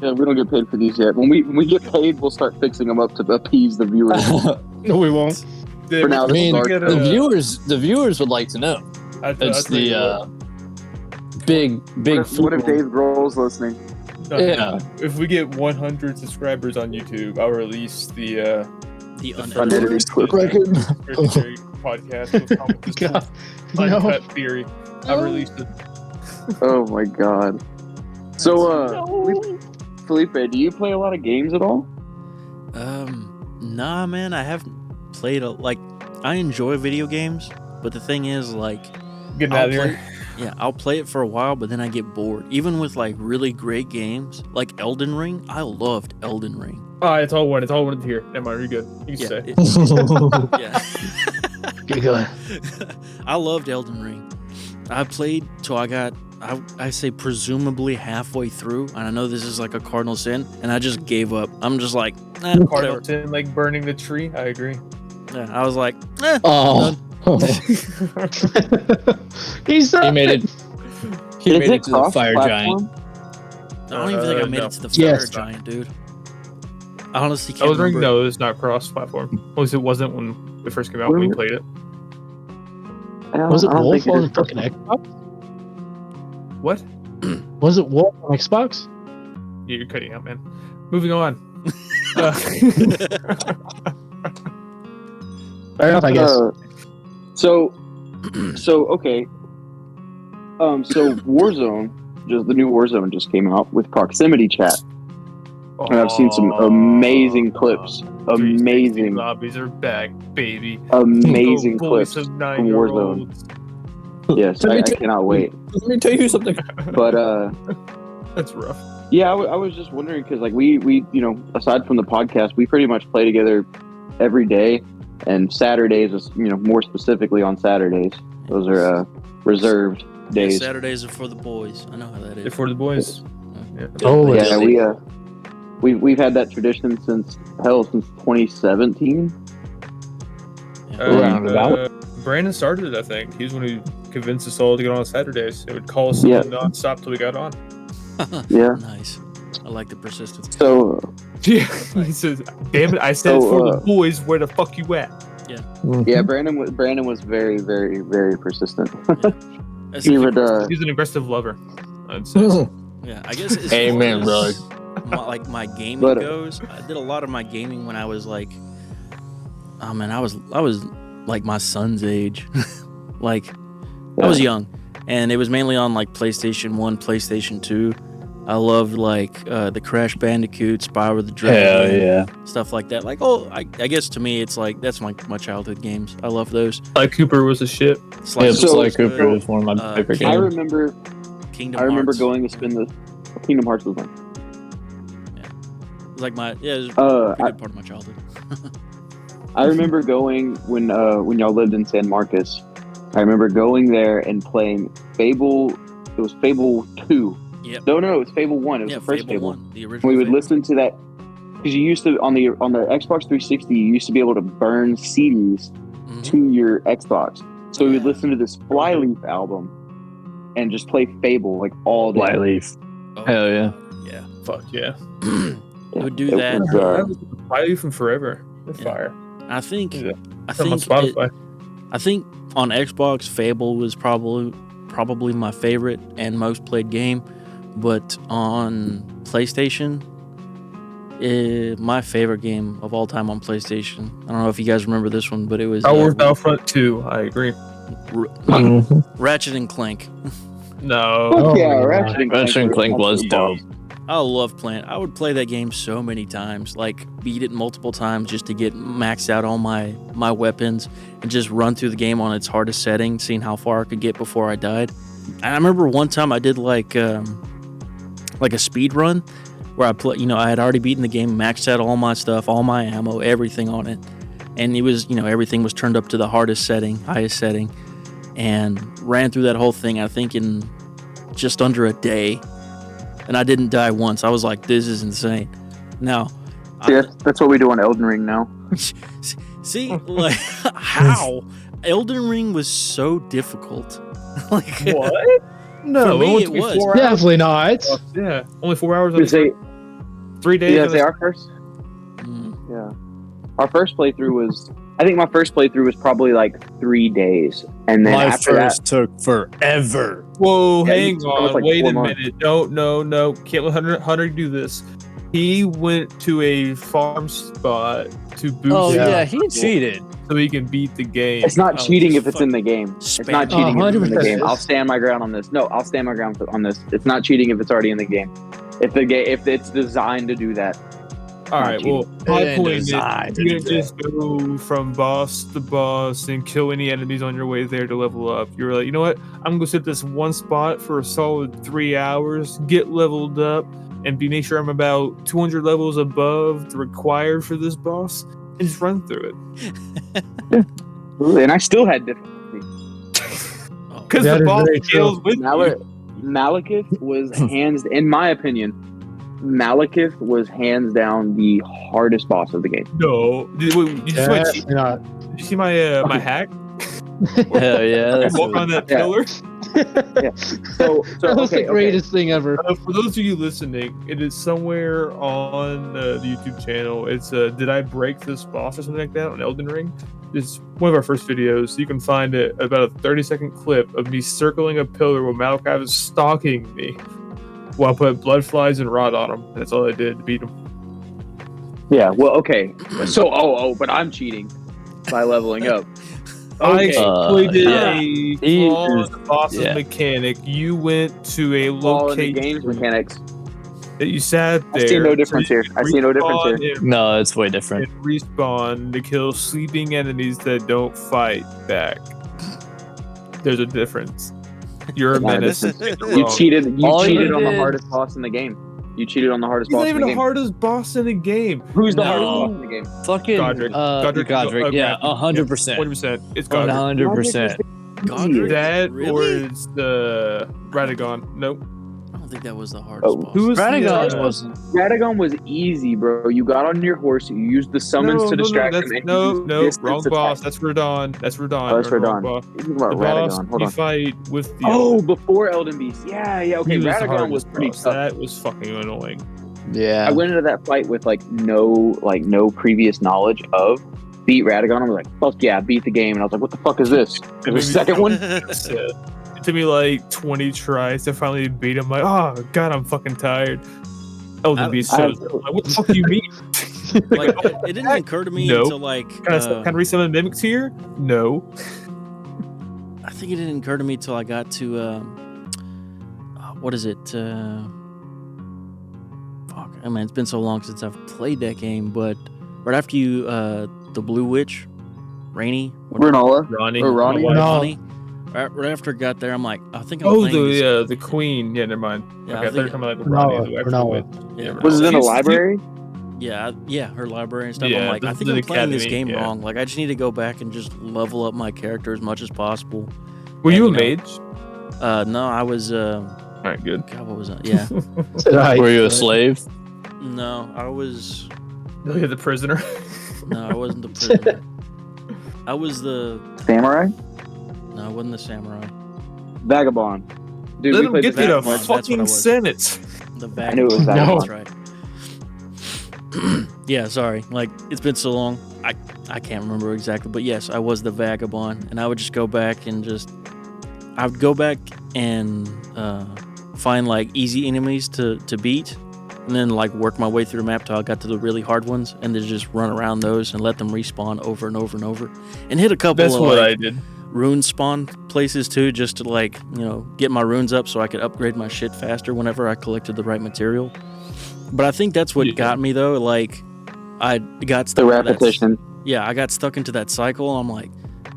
yeah, we don't get paid for these yet. When we get paid, we'll start fixing them up to appease the viewers. No, we won't. Dude, For now, I mean, Start, the viewers would like to know. It's the big what if Dave Grohl's listening? yeah. If we get 100 subscribers on YouTube, I'll release the The Unedited unedited. clip. Christian podcast with Thomas' God. uncut No. theory. I'll release it. Oh my god. So, Felipe, do you play a lot of games at all? Nah, man, I haven't played I enjoy video games, but the thing is, like, Getting out of here. I'll play it for a while, but then I get bored. Even with like really great games, like Elden Ring, I loved Elden Ring. Oh, it's all one. It's all one here. Never mind, you're good. You can say. Yeah. Good going. I loved Elden Ring. I played till I say presumably halfway through, and I know this is like a cardinal sin, and I just gave up. I'm just like, whatever. Cardinal sin, like burning the tree. I agree. Yeah, I was like, Oh. He's He made it. He made it to the fire cross-platform? giant. I don't even think I made no. it to the fire Yes. giant, dude. I honestly can't Elden Ring, remember. no, it's not cross-platform. At least it wasn't when it first came out. When we played it. Was it I don't Wolf think on is. fucking Xbox? What? Was it Wolf on Xbox? Yeah, you're cutting out, man. Moving on. Fair enough, I guess. So okay. So Warzone, just the new Warzone just came out with proximity chat, and I've seen some amazing clips. 360 Amazing, lobbies are back, baby. amazing The voice clips of from 9-year-olds. Warzone. Yes, Let me I tell- cannot wait. Let me tell you something. But That's rough. yeah, I was just wondering because like we aside from the podcast, we pretty much play together every day, and Saturdays, more specifically on Saturdays, those are reserved days. Saturdays are for the boys. I know how that They're is. for the boys. Yeah. Oh, Yeah, yeah. we've had that tradition since 2017. Roundabout. Brandon started it, I think. He's one who convinced us all to get on Saturdays. It would call us Yeah. non-stop till we got on. Yeah. Nice. I like the persistence. So Yeah. He says, damn it, I said it's for the boys. Where the fuck you at? yeah, Brandon was very, very, very persistent. That's He the- would He's an aggressive lover. I'd say. yeah, I guess. As Amen, far as brother. my gaming But, goes, I did a lot of my gaming when I was like, oh man, I was like my son's age, like I was young, and it was mainly on like PlayStation 1, PlayStation 2. I loved like the Crash Bandicoot, Spyro the Dragon, Hell yeah. stuff like that. Like, I guess to me, it's like that's my childhood games. I love those. Like Cooper was a shit. Sly Yeah, So- Sly was good. Cooper is one of my favorite I games. remember Kingdom remember Hearts. going to spend the Kingdom Hearts was one. It was like it was a pretty good part of my childhood. I remember going when y'all lived in San Marcos. I remember going there and playing Fable. It was Fable 2. Yep. No, it was Fable 1. It was Yeah, the first Fable Fable. 1, the original. We would Fable. listen to that because you used to on the Xbox 360. You used to be able to burn CDs Mhm. to your Xbox. So we would listen to this Flyleaf album and just play Fable like all day. Flyleaf. Oh, Hell yeah. Yeah. Fuck yeah. Would do It that. was, Why are you from forever? It's Yeah. fire. I think Yeah. I It's on think Spotify. I think on Xbox, Fable was probably my favorite and most played game, but on PlayStation, my favorite game of all time on PlayStation. I don't know if you guys remember this one, but it was Star Wars Battlefront 2. I agree. Ratchet and Clank. No. Fuck yeah, yeah. Ratchet and Clank was dope. I love playing. I would play that game so many times, like beat it multiple times just to get maxed out on my weapons and just run through the game on its hardest setting, seeing how far I could get before I died. And I remember one time I did like a speed run where I had already beaten the game, maxed out all my stuff, all my ammo, everything on it. And it was, everything was turned up to the highest setting, and ran through that whole thing, I think in just under a day. And I didn't die once. I was like, this is insane. Now, that's what we do on Elden Ring now. see, like, how? Elden Ring was so difficult. Like, What? No, For me, went it to be was. 4 hours. Definitely not. Yeah, only 4 hours. You say, 3 days. yeah, on say the- our first. mm, Yeah, our first playthrough was. I think my first playthrough was probably like 3 days, and then My after that, first took forever. Whoa, Yeah, hang it's almost on. like Wait 4 a months. minute. No. Can't let Hunter do this. He went to a farm spot to boost Oh Yeah. yeah, he cheated. so he can beat the game. it's not Oh, cheating just if it's in the game. It's spam not it. cheating if it's in the 100% game. I'll is. stand my ground on this. No, I'll stand my ground on this. It's not cheating if it's already in the game. If it's designed to do that. All right, well, my ain't point is, designed to you do didn't just go from boss to boss and kill any enemies on your way there to level up. You're like, you know what? I'm gonna sit this one spot for a solid 3 hours, get leveled up, and make sure I'm about 200 levels above the required for this boss, and just run through it. And I still had difficulty. oh, Because That the is boss very true. scales with you. Malekith was in my opinion, Malekith was hands down the hardest boss of the game. No, did you see my cheat? Definitely not. Did you see my my Okay. hack? Hell yeah. I That's walk on that Yeah. pillar. So That was okay, the greatest thing ever. For those of you listening, it is somewhere on the YouTube channel. It's Did I Break This Boss or something like that on Elden Ring? It's one of our first videos. You can find it about a 30-second clip of me circling a pillar while Malachi was stalking me while I put blood flies and rot on him. That's all I did to beat him. Yeah, well, okay. So but I'm cheating by leveling up. I Okay. exploited yeah. a He flaw is- in the boss's yeah. mechanic. You went to a All in the location game's mechanics. that you sat there. I see no difference here. I see no difference here. Respawn No, it's way different. and respawn to kill sleeping enemies that don't fight back. There's a difference. You're a Not a menace. difference. You're You wrong. cheated. You All you cheated on the did- hardest boss in the game. You cheated on the hardest He's boss not in even the the game. hardest boss in the game. Who's the No. hardest boss in the game? Fucking Godric. Godric. Yeah, 100%. 100%. It's Godric. 100%. Godric? That Really? or it's the Radagon. Nope. I don't think that was the hardest boss. Who was Radagon the, wasn't. Radagon was easy, bro. You got on your horse. You used the summons to distract him. and you used No, distance wrong attack. boss. That's Radon. That's Radon. Oh, that's Or wrong Radon. boss. You're talking The about boss Radagon. Hold you on. fight with the Oh, before Elden Beast. Yeah. Okay. he was the Radagon was hardest pretty boss. tough. That was fucking annoying. Yeah. I went into that fight with no previous knowledge of beat Radagon. I was like, fuck yeah, beat the game. And I was like, what the fuck is this? And the second one? It took me like 20 tries to finally beat him. Like, oh god, I'm fucking tired. Elden Beast. I- Like, what the fuck do you mean? Like, it didn't occur to me Nope. until like Can I resummon Mimics here? No. I think it didn't occur to me till I got to what is it? Fuck, I mean, it's been so long since I've played that game, but right after you, the Blue Witch, Rainy, Granola. Ronnie. Or Ronnie? my wife. No. Ronnie. Right after I got there, I'm like, I think I'm Oh, playing this. the queen. Yeah, never mind. Yeah, okay, I I thought you were think- talking about Ronnie, the actual Granola. witch. Yeah, Ronnie. Was it in the She's- library? Yeah, her library and stuff. Yeah, I'm like, I this think is I'm the playing this academy, game yeah. wrong. Like, I just need to go back and just level up my character as much as possible. Were you a And, mage? No, I was. All right, good. God, what was I? Yeah, Right. Were you a slave? no, I was. Oh, yeah, the prisoner. No, I wasn't the prisoner. I was the. Samurai? No, I wasn't the samurai. Vagabond. Dude, Let we him played get this to the game once. That's what I fucking was. sentence. The I knew it was vagabond. that That's right. Yeah, sorry. Like, it's been so long. I can't remember exactly, but yes, I was the vagabond, and I would just go back and I would go back and find like easy enemies to beat, and then like work my way through the map till I got to the really hard ones, and then just run around those and let them respawn over and over and over, and hit a couple That's of what I like did. rune spawn places too, just to like, you know, get my runes up so I could upgrade my shit faster whenever I collected the right material. But I think that's what Yeah. got me though. Like, I got The stuck into that- repetition. yeah, I got stuck into that cycle. I'm like,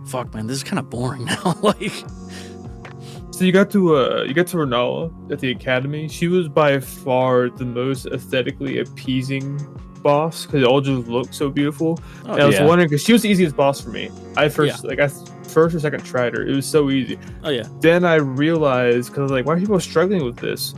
fuck, man, this is kind of boring now. Like, So you got to Renala at the academy. She was by far the most aesthetically appeasing boss because it all just looked so beautiful. oh, And I was yeah. wondering because she was the easiest boss for me. I first or second tried her. It was so easy. oh yeah, Then I realized because I was like, why are people struggling with this?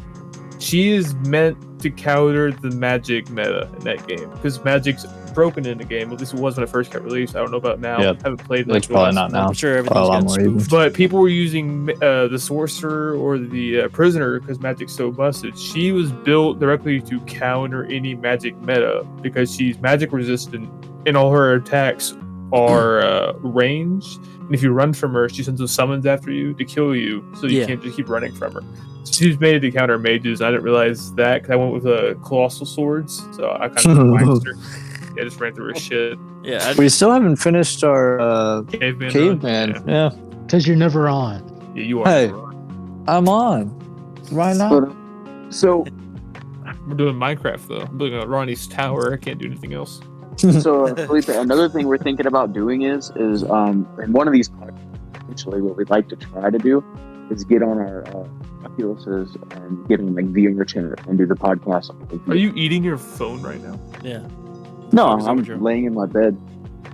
She is meant to counter the magic meta in that game because magic's broken in the game. At least it was when it first got released. I don't know about now. Yep. I haven't played It's the probably last not month. now. I'm sure Probably a everything's lot got more even. spoofed. But people were using the sorcerer or the prisoner because magic's so busted. She was built directly to counter any magic meta because she's magic resistant and all her attacks are ranged. And if you run from her, she sends those summons after you to kill you, so you Yeah. can't just keep running from her. She's made to counter mages. I didn't realize that because I went with colossal swords, so I kind of waxed her. Yeah, I just ran through her shit. Yeah, We still haven't finished our Caveman. caveman. Yeah. Yeah, You're never on. yeah, you are. Hey. Right. I'm on. Right now. So, We're doing Minecraft though. I'm building a Ronnie's tower. I can't do anything else. Felipe, another thing we're thinking about doing is in one of these podcasts, actually, what we'd like to try to do is get on our Oculuses and get in like VR chat and do the podcast. Are you eating your phone right now? yeah. No, Is that I'm what you're- laying in my bed.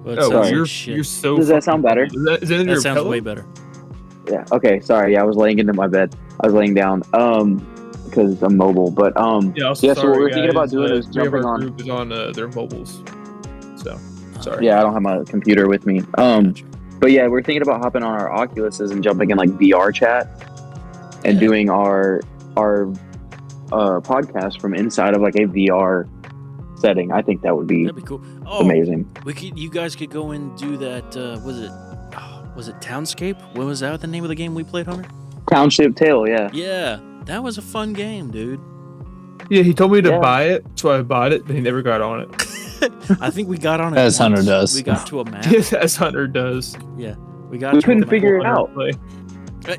Well, it Oh, sounds sorry. you're like shit. you're so. Does that fucking sound better? old. Is that in That your sounds pillow? way better. Yeah. Okay. Sorry. Yeah, I was laying into my bed. I was laying down. Because I'm mobile. But Yeah. Also, Yeah, so what sorry, we're thinking about guys, doing is three of jumping our on- group is on their mobiles. So sorry. yeah, I don't have my computer with me. Gotcha. But yeah, we're thinking about hopping on our Oculuses and jumping in like VR chat and Yeah. doing our podcast from inside of like a VR setting. I think that would be That'd be cool. Oh, amazing. you guys could go and do that. Was it Townscape? What was that the name of the game we played, Hunter? Township Tale, yeah. Yeah, that was a fun game, dude. Yeah, he told me to Yeah. buy it, so I bought it, but he never got on it. I think we got on it. As Hunter once. does. We got to a map. Yes, as Hunter does. We got. We to couldn't a map. figure it Hunter out. play.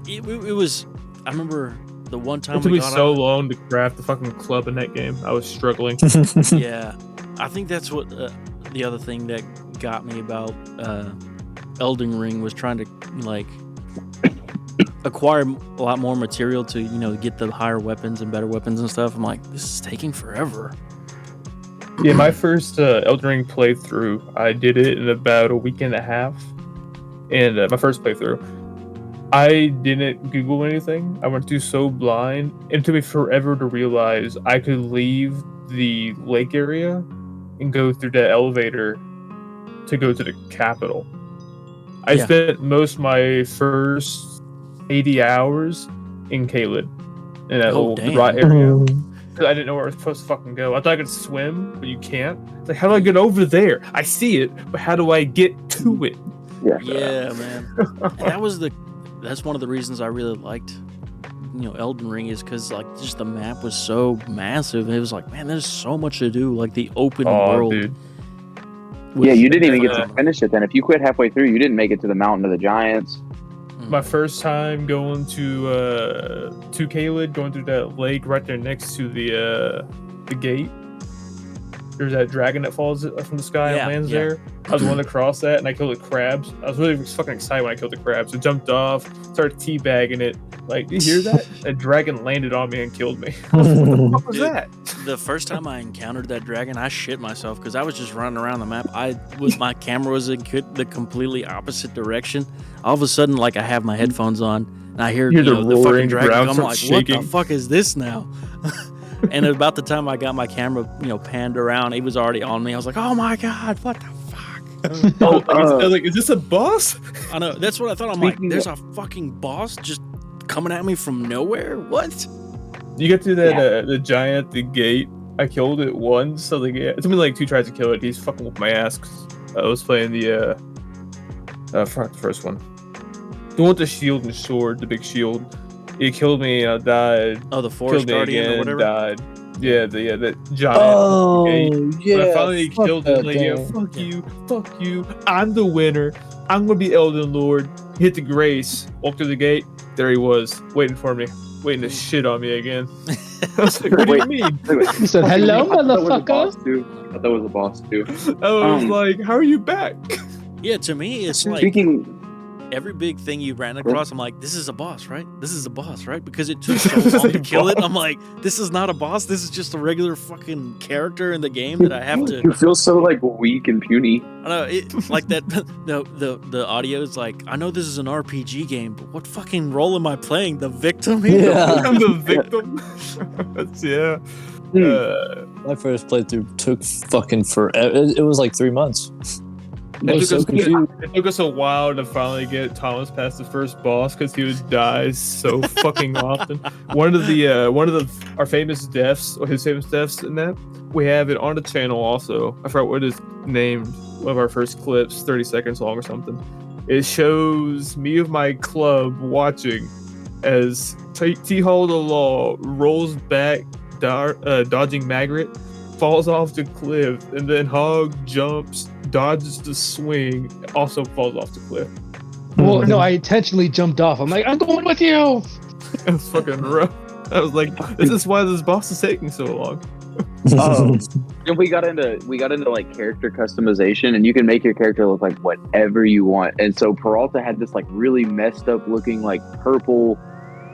It was. I remember the one time It took we me got so on. long to craft the fucking club in that game. I was struggling. Yeah, I think that's what the other thing that got me about Elden Ring was trying to like acquire a lot more material to get the higher weapons and better weapons and stuff. I'm like, this is taking forever. Yeah, my first Elden Ring playthrough, I did it in about a week and a half. And my first playthrough, I didn't Google anything. I went through so blind. It took me forever to realize I could leave the lake area and go through the elevator to go to the capital. I Yeah. spent most of my first 80 hours in Caelid, in that Oh, little damn. dry area. Because I didn't know where I was supposed to fucking go. I thought I could swim, but you can't. It's like, how do I get over there? I see it, but how do I get to it? Yeah, man. And that's one of the reasons I really liked Elden Ring, is because like just the map was so massive. It was like, man, there's so much to do. Like the open world. Dude. Yeah, you didn't even get uh, to finish it then. If you quit halfway through, you didn't make it to the Mountain of the Giants. My first time going to Caelid, going through that lake right there next to the gate. There's that dragon that falls from the sky Yeah, and lands yeah. there. I was willing to cross that, and I killed the crabs. I was really fucking excited when I killed the crabs. I jumped off, started teabagging it. Like, you hear that? A dragon landed on me and killed me. What the fuck was Dude. that? The first time I encountered that dragon, I shit myself because I was just running around the map. My camera was in the completely opposite direction. All of a sudden, like I have my headphones on and I hear You hear the the fucking roaring dragon. ground I'm start like, what the shaking. fuck is this now? And about the time I got my camera, panned around, he was already on me. I was like, oh my god, what the fuck? I was like, is this a boss? I know, that's what I thought. I'm like, Speaking there's a fucking boss just coming at me from nowhere. What? You get to that the giant at the gate. I killed it once, so it took me like 2 tries to kill it. He's fucking with my ass. 'Cause I was playing the first one, the one with the shield and sword, the big shield. He killed me. I died. Oh, the Forest Guardian or whatever. Died. Yeah, the giant. Oh, yeah. When I finally killed him, like, yeah, fuck you. I'm the winner. I'm gonna be Elden Lord. Hit the grace. Walked through the gate. There he was, waiting for me, waiting to shit on me again. I was like, what do you mean? He said, "Hello, motherfucker." I thought it was a boss too. I was like, how are you back? Yeah, to me, it's like every big thing you ran across, I'm like, this is a boss, right? This is a boss, right? Because it took so long to kill it. I'm like, this is not a boss. This is just a regular fucking character in the game that I have to. You feel so like weak and puny. I know, like that. The audio is like, I know this is an RPG game, but what fucking role am I playing? The victim here? Yeah. I'm the victim. Yeah. My first playthrough took fucking forever. It was like 3 months. It took us a while to finally get Thomas past the first boss because he would die so fucking often. One of our famous deaths, or his famous deaths in that, we have it on the channel also. I forgot what it's named. One of our first clips, 30 seconds long or something. It shows me with my club watching as T-Hall the Law rolls back, dodging Magritte, falls off the cliff, and then Hog jumps, dodges the swing, also falls off the cliff. Well, no, I intentionally jumped off. I'm like, I'm going with you. It was fucking rough. I was like, this is why this boss is taking so long. And we got into like character customization, and you can make your character look like whatever you want. And so Peralta had this like really messed up looking like purple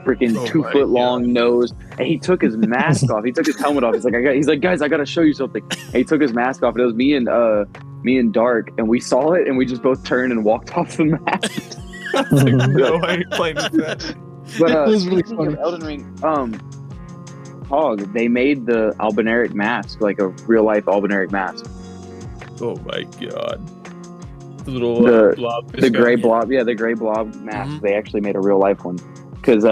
freaking 2 foot long nose, and he took his mask off. He took his helmet off. He's like, guys, I gotta show you something. And he took his mask off, and it was me and Dark, and we saw it, and we just both turned and walked off the map. Like, no, I ain't playing with that. But It was really funny. Elden Ring, Hog, they made the albinaric mask, like a real life albinaric mask. Oh my god. The little blob. The gray blob, the gray blob mask. Mm-hmm. They actually made a real life one. Because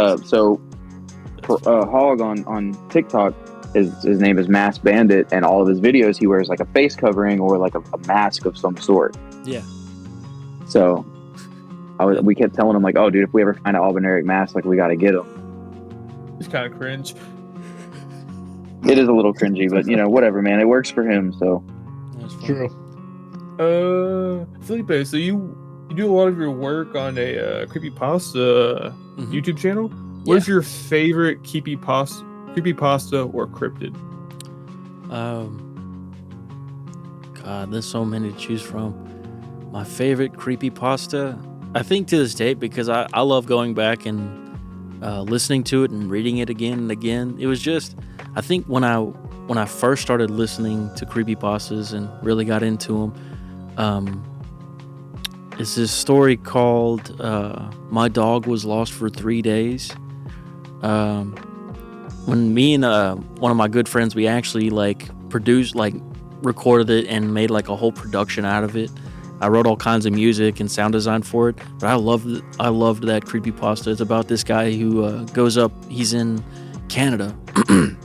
Hog on TikTok, his name is Mask Bandit, and all of his videos he wears like a face covering or like a mask of some sort. Yeah. So we kept telling him like, oh dude, if we ever find an albinaric mask, like we got to get him. It's kind of cringe. It is a little cringy, but whatever, man. It works for him, so. True. Felipe, so you do a lot of your work on a creepypasta YouTube channel. What is your favorite creepypasta or cryptid? God, there's so many to choose from. My favorite creepypasta, I think to this day, because I love going back and listening to it and reading it again and again. It was just, I think when I first started listening to creepypastas and really got into them, it's this story called My Dog Was Lost for 3 Days. When me and one of my good friends, we actually recorded it and made like a whole production out of it. I wrote all kinds of music and sound design for it, but I loved that creepypasta. It's about this guy who goes up, he's in Canada, and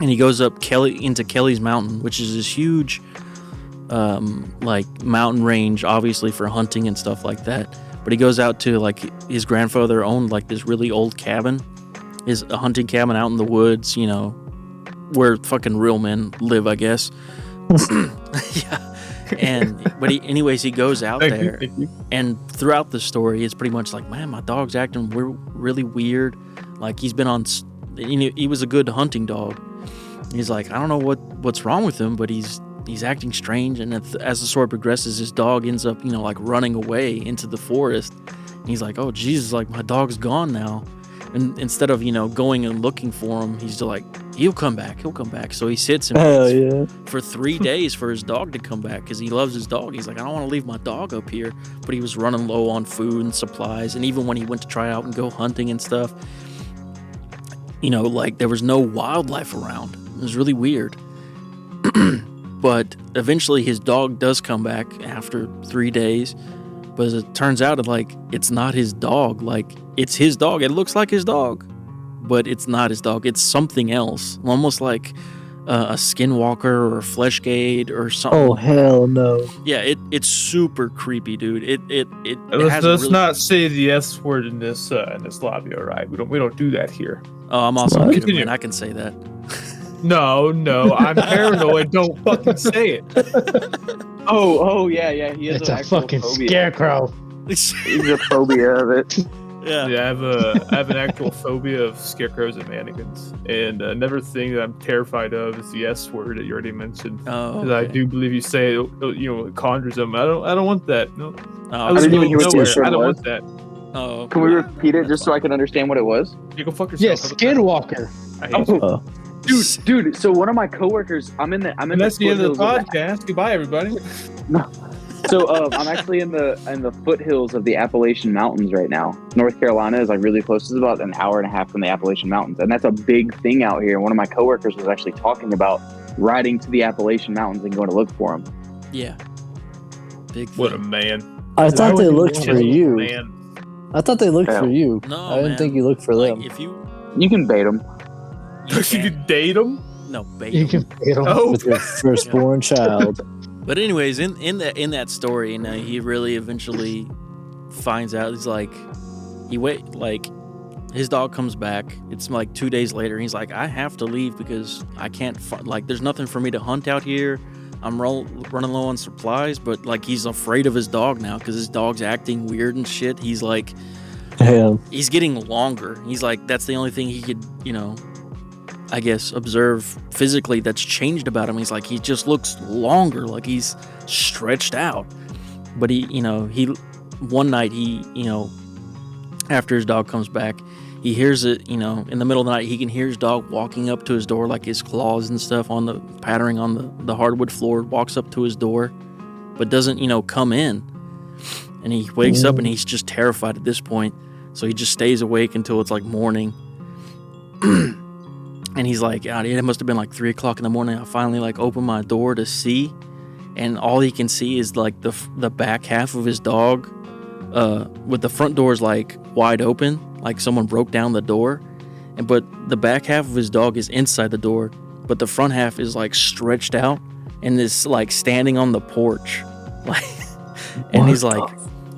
he goes up into Kelly's Mountain, which is this huge mountain range, obviously for hunting and stuff like that. But he goes out to his grandfather owned this really old cabin, is a hunting cabin out in the woods, where fucking real men live, I guess. Yeah. But he goes out there, and throughout the story, it's pretty much like, man, my dog's acting really weird. Like he's been on, he was a good hunting dog. He's like, I don't know what's wrong with him, but he's acting strange. And as the story progresses, his dog ends up, running away into the forest. And he's like, oh Jesus, like my dog's gone now. And instead of, going and looking for him, he's like, he'll come back. So he sits and for 3 days for his dog to come back because he loves his dog. He's like, I don't want to leave my dog up here. But he was running low on food and supplies. And even when he went to try out and go hunting and stuff, there was no wildlife around. It was really weird. But eventually his dog does come back after 3 days. But as it turns out, it's not his dog. it's his dog. It looks like his dog, but it's not his dog. It's something else, almost like a skinwalker or a fleshgate or something. Oh hell no! Yeah, it's super creepy, dude. It Let's not say the S word in this lobby, all right? We don't do that here. Oh, I'm also What? Peter, man. I can say that. No, I'm paranoid. Don't fucking say it. Oh, yeah. He has It's an a actual fucking phobia. scarecrow. He's a phobia of it. Yeah. Yeah, I have an actual phobia of scarecrows and mannequins. And another thing that I'm terrified of is the S word that you already mentioned. Oh, Because I okay. do believe you say it conjures them. I don't want that. No, Oh, I live didn't in even hear what the nowhere. S word I don't was. want that. oh, Can we repeat it just so I can understand what it was? You go fuck Yeah, yourself. How about skinwalker. that? I hate you. Oh, Dude. So one of my coworkers, I'm in And that's the end of the foothills podcast. Goodbye, everybody. So I'm actually in the foothills of the Appalachian Mountains right now. North Carolina is like really close. It's about an hour and a half from the Appalachian Mountains, and that's a big thing out here. And one of my coworkers was actually talking about riding to the Appalachian Mountains and going to look for them. yeah. Big What a thing. man. I thought they would you looked want for to you. Man. I thought they looked Yeah. for you. No, I didn't man. think you looked for Like them. if you You can bait them. You can date him? no bait. You can hit him. Oh, With your firstborn child. But anyways, in that story, and he really eventually finds out. He's like, his dog comes back. It's like 2 days later. He's like, I have to leave because I can't. There's nothing for me to hunt out here. I'm running low on supplies. But like, he's afraid of his dog now because his dog's acting weird and shit. He's like, Damn. he's getting longer. He's like, that's the only thing he could, I guess, observe physically that's changed about him. He's like, he just looks longer, like he's stretched out. But he one night, after his dog comes back, he hears it, in the middle of the night, he can hear his dog walking up to his door, like his claws and stuff pattering on the hardwood floor, walks up to his door, but doesn't, come in. And he wakes up and he's just terrified at this point. So he just stays awake until it's like morning. And he's like, it must have been like 3 o'clock in the morning. I finally like open my door to see, and all he can see is like the back half of his dog, with the front doors like wide open, like someone broke down the door, but the back half of his dog is inside the door, but the front half is like stretched out and is like standing on the porch, like, and he's like,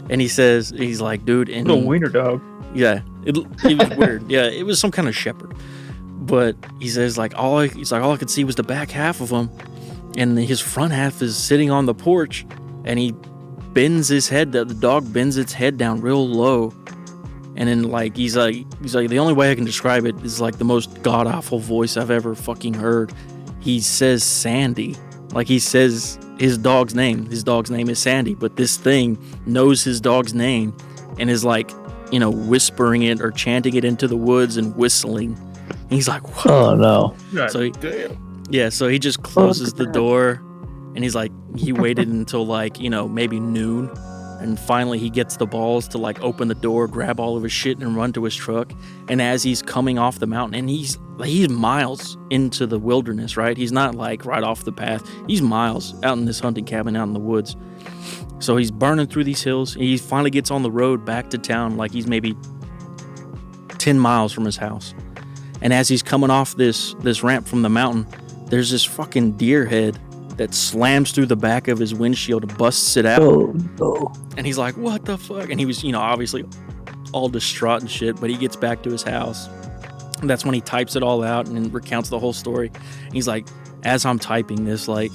and he says, he's like, dude, and what a wiener dog. yeah, it was weird. Yeah, it was some kind of shepherd. But he says, like, all I could see was the back half of him, and his front half is sitting on the porch, and he bends his head. The dog bends its head down real low, and then like he's like the only way I can describe it is like the most god awful voice I've ever fucking heard. He says Sandy, like he says his dog's name. His dog's name is Sandy, but this thing knows his dog's name and is like, whispering it or chanting it into the woods and whistling. He's like, what? Oh no. God So he- damn. Yeah, so he just closes the door, and he's like, he waited until like, maybe noon, and finally he gets the balls to like open the door, grab all of his shit, and run to his truck. And as he's coming off the mountain, and he's miles into the wilderness, right? He's not like right off the path. He's miles out in this hunting cabin out in the woods. So he's burning through these hills, and he finally gets on the road back to town, like he's maybe 10 miles from his house. And as he's coming off this ramp from the mountain, there's this fucking deer head that slams through the back of his windshield, busts it out. Oh no. And he's like, what the fuck? And he was, obviously all distraught and shit, but he gets back to his house. And that's when he types it all out and recounts the whole story. And he's like, as I'm typing this, like,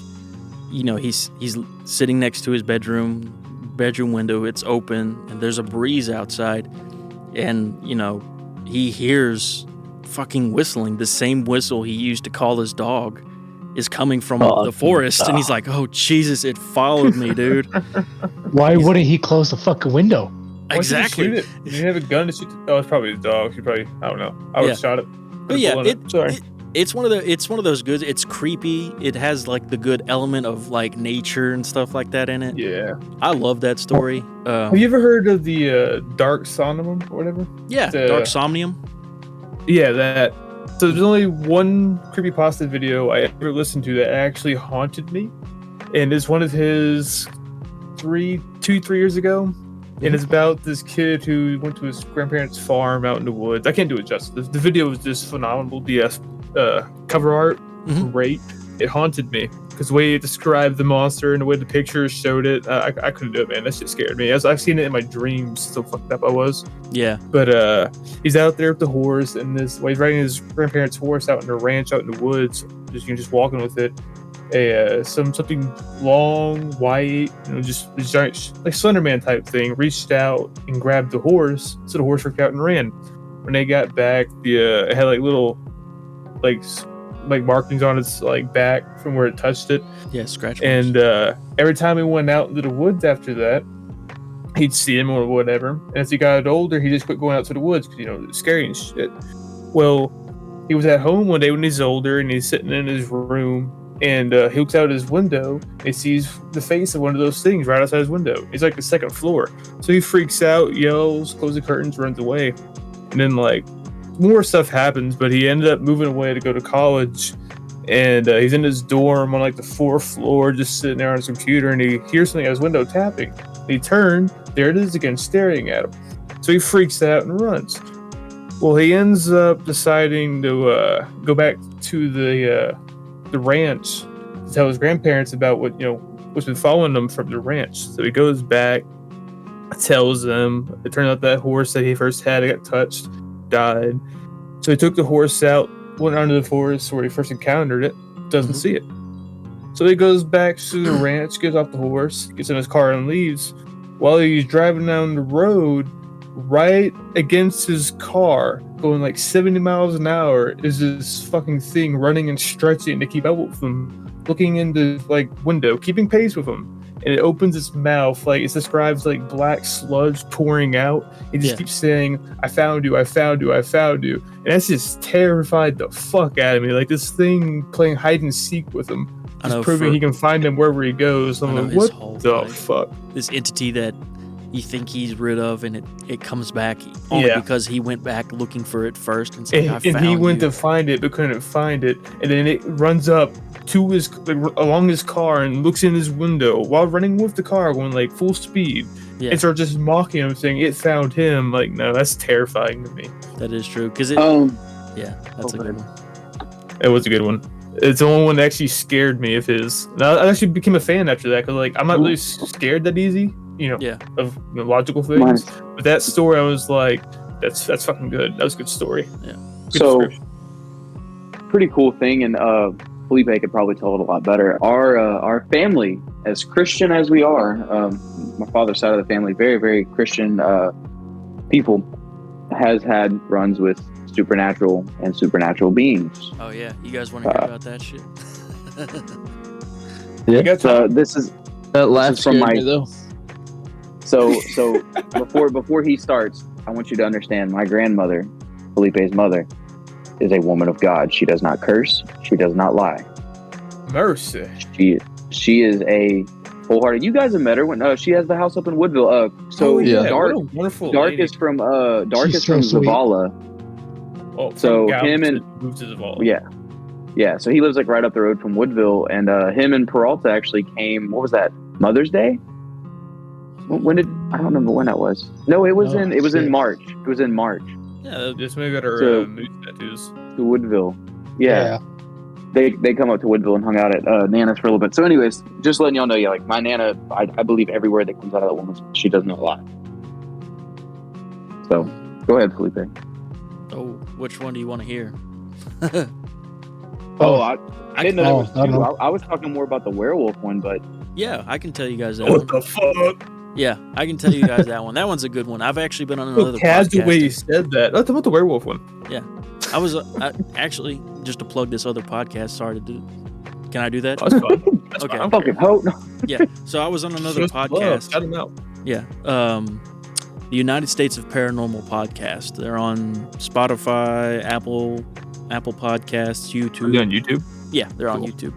he's sitting next to his bedroom window. It's open and there's a breeze outside. And, he hears fucking whistling. The same whistle he used to call his dog is coming from the forest. And he's like, oh Jesus, it followed me, dude. Why wouldn't he close the fucking window? Why did you Exactly. shoot it? Did you have a gun to shoot? Oh, it's probably his dog. He probably, I don't know. I would have shot it. But yeah, Sorry. it's one of those good. It's creepy. It has like the good element of like nature and stuff like that in it. Yeah. I love that story. Have you ever heard of the Dark Somnium or whatever? Yeah, the- Dark Somnium. Yeah, that. So there's only one creepypasta video I ever listened to that actually haunted me, and it's one of his 3 years ago. And it's about this kid who went to his grandparents' farm out in the woods. I can't do it justice. The video is just phenomenal. The cover art, great. It haunted me because the way it described the monster and the way the pictures showed it, I couldn't do it, man. That shit scared me. I've seen it in my dreams. So fucked up I was. Yeah. But he's out there with the horse, and he's riding his grandparents' horse out in the ranch, out in the woods, just walking with it. Something long, white, just this giant, like Slenderman type thing, reached out and grabbed the horse, so the horse freaked out and ran. When they got back, it had like little, like markings on its like back from where it touched it. Yeah, scratch marks. And every time he went out into the woods after that, he'd see him or whatever. And as he got older, he just quit going out to the woods because it's scary and shit. Well, he was at home one day when he's older, and he's sitting in his room. And he looks out his window and sees the face of one of those things right outside his window. It's like the second floor. So he freaks out, yells, closes the curtains, runs away. And then like more stuff happens, but he ended up moving away to go to college. And he's in his dorm on like the fourth floor, just sitting there on his computer, and he hears something at his window tapping. And he turned, there it is again, staring at him. So he freaks out and runs. Well, he ends up deciding to go back to the ranch to tell his grandparents about what's been following him from the ranch. So he goes back, tells them. It turned out that horse that he first had got touched, died. So he took the horse out, went under the forest where he first encountered it, doesn't see it. So he goes back to the ranch, gets off the horse, gets in his car and leaves. While he's driving down the road, right against his car, going like 70 miles an hour, is this fucking thing running and stretching to keep up with him, looking in the like window, keeping pace with him. And it opens its mouth, like it describes like black sludge pouring out. It just keeps saying, "I found you, I found you, I found you." And that's just terrified the fuck out of me. Like this thing playing hide and seek with him, just proving he can find him wherever he goes. I'm like, what the fuck? This entity that you think he's rid of, and it comes back only because he went back looking for it first, and he went to find it but couldn't find it, and then it runs up to his along his car and looks in his window while running with the car going like full speed, and starts just mocking him, saying it found him. Like, no, that's terrifying to me. That is true, because that's a good one. It was a good one. It's the only one that actually scared me of his. I actually became a fan after that, because like I'm not really scared that easy. Of logical things. But that story, I was like, that's fucking good. That was a good story. Yeah. So, pretty cool thing, and Felipe could probably tell it a lot better. Our family, as Christian as we are, my father's side of the family, very, very Christian people, has had runs with supernatural and supernatural beings. Oh yeah, you guys want to hear about that shit? So this is that last from my though. So before he starts, I want you to understand my grandmother, Felipe's mother, is a woman of God. She does not curse. She does not lie. Mercy. She is a wholehearted. You guys have met her when she has the house up in Woodville. Dark is from Zavala. Oh, so him and moved to Zavala. Yeah. So he lives like right up the road from Woodville, and him and Peralta actually came. What was that? Mother's Day? When did I don't remember when that was. No, it was in March. It was in March. Yeah, just maybe got her moose tattoos. To Woodville. Yeah. They come up to Woodville and hung out at Nana's for a little bit. So anyways, just letting y'all know, like my Nana, I believe every word that comes out of that woman's mouth. She doesn't know a lot. So go ahead, Felipe. Oh, which one do you want to hear? I didn't know there was two. I was talking more about the werewolf one, but yeah, I can tell you guys that one. What the fuck? Yeah, I can tell you guys that one. That one's a good one. I've actually been on another podcast. The way you said that. Let's talk about the werewolf one. Yeah. I was actually, just to plug this other podcast, sorry to do. Can I do that? That's fine. That's okay. I'm fucking hope. Yeah. So I was on another podcast. Shout them out. Yeah. The United States of Paranormal podcast. They're on Spotify, Apple Podcasts, YouTube. Are they on YouTube? Yeah, they're on YouTube.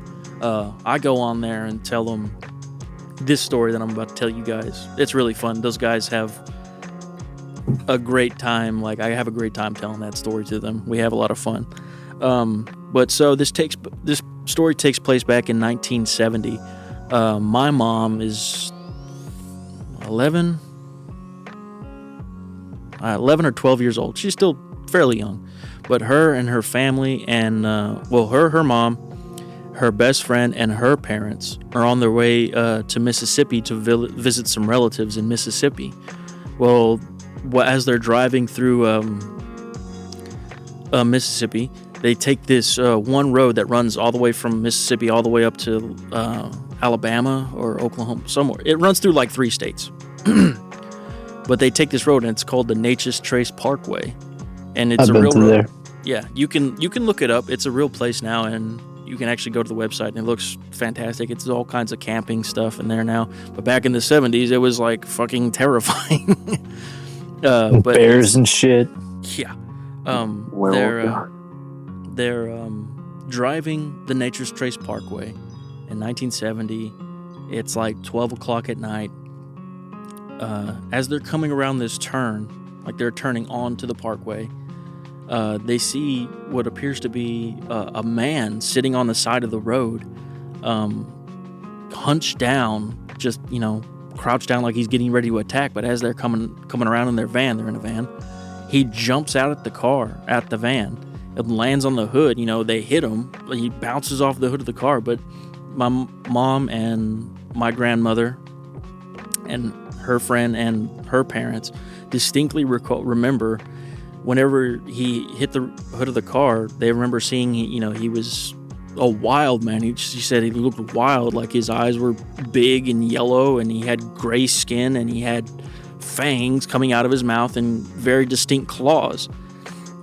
I go on there and tell them this story that I'm about to tell you guys. It's really fun. Those guys have a great time. Like, I have a great time telling that story to them. We have a lot of fun. But so this story takes place back in 1970. My mom is 11, 11 or 12 years old. She's still fairly young, but her and her family and her mom, her best friend, and her parents are on their way to Mississippi to visit some relatives in Mississippi. Well, as they're driving through Mississippi, they take this one road that runs all the way from Mississippi all the way up to Alabama or Oklahoma, somewhere. It runs through like 3 states. But they take this road, and it's called the Natchez Trace Parkway. And it's I've a been real through road. there. Yeah, you can look it up. It's a real place now, and you can actually go to the website, and it looks fantastic. It's all kinds of camping stuff in there now. But back in the 70s, it was like fucking terrifying. But Bears and shit. yeah. Werewolf. They're driving the Natchez Trace Parkway in 1970. It's like 12 o'clock at night. As they're coming around this turn, like they're turning onto the parkway, they see what appears to be a man sitting on the side of the road, hunched down, just, crouched down like he's getting ready to attack. But as they're coming around in their van, they're in a van, he jumps out at the van, and lands on the hood. They hit him. He bounces off the hood of the car. But my mom and my grandmother and her friend and her parents distinctly remember whenever he hit the hood of the car, they remember seeing, he was a wild man. She said he looked wild, like his eyes were big and yellow, and he had gray skin, and he had fangs coming out of his mouth and very distinct claws.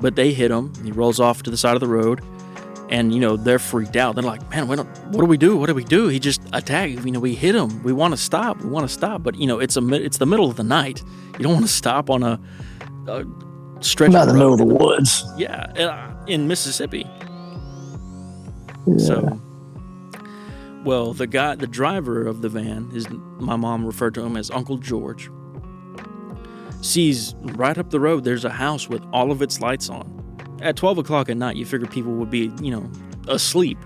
But they hit him. He rolls off to the side of the road, and they're freaked out. They're like, man, what do we do? What do we do? He just attacked. We hit him. We want to stop. But it's the middle of the night. You don't want to stop on a stretch Not in the of road. middle of the woods. Yeah, in Mississippi. Yeah. So, well, the driver of the van, my mom referred to him as Uncle George, sees right up the road there's a house with all of its lights on. At 12 o'clock at night, you figure people would be, asleep,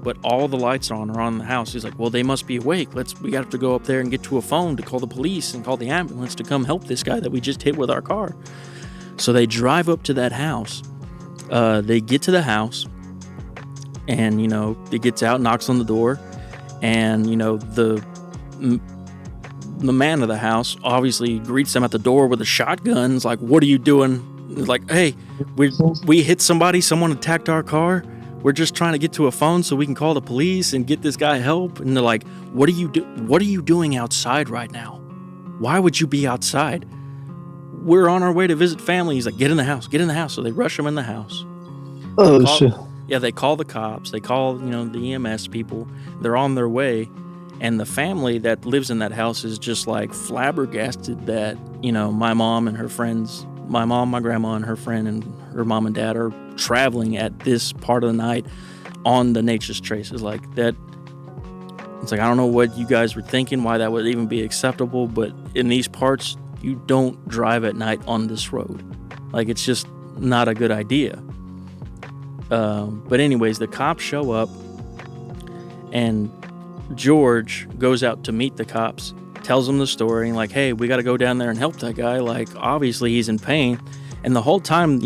but all the lights are on the house. He's like, well, they must be awake. We got to go up there and get to a phone to call the police and call the ambulance to come help this guy that we just hit with our car. So they drive up to that house. They get to the house, and, he gets out, knocks on the door, and, the man of the house obviously greets them at the door with a shotgun. It's like, what are you doing? It's like, hey, we hit somebody. Someone attacked our car. We're just trying to get to a phone so we can call the police and get this guy help. And they're like, what are you doing outside right now? Why would you be outside? We're on our way to visit family. He's like, get in the house. So they rush him in the house. Oh, shit. Yeah, they call the cops. They call, the EMS people. They're on their way. And the family that lives in that house is just like flabbergasted that, my mom, my grandma, and her friend and her mom and dad are traveling at this part of the night on the Natchez Trace. It's like that. It's like, I don't know what you guys were thinking, why that would even be acceptable, but in these parts, you don't drive at night on this road. Like, it's just not a good idea. But anyways, the cops show up, and George goes out to meet the cops, tells them the story, like, hey, we got to go down there and help that guy. Like, obviously he's in pain. And the whole time,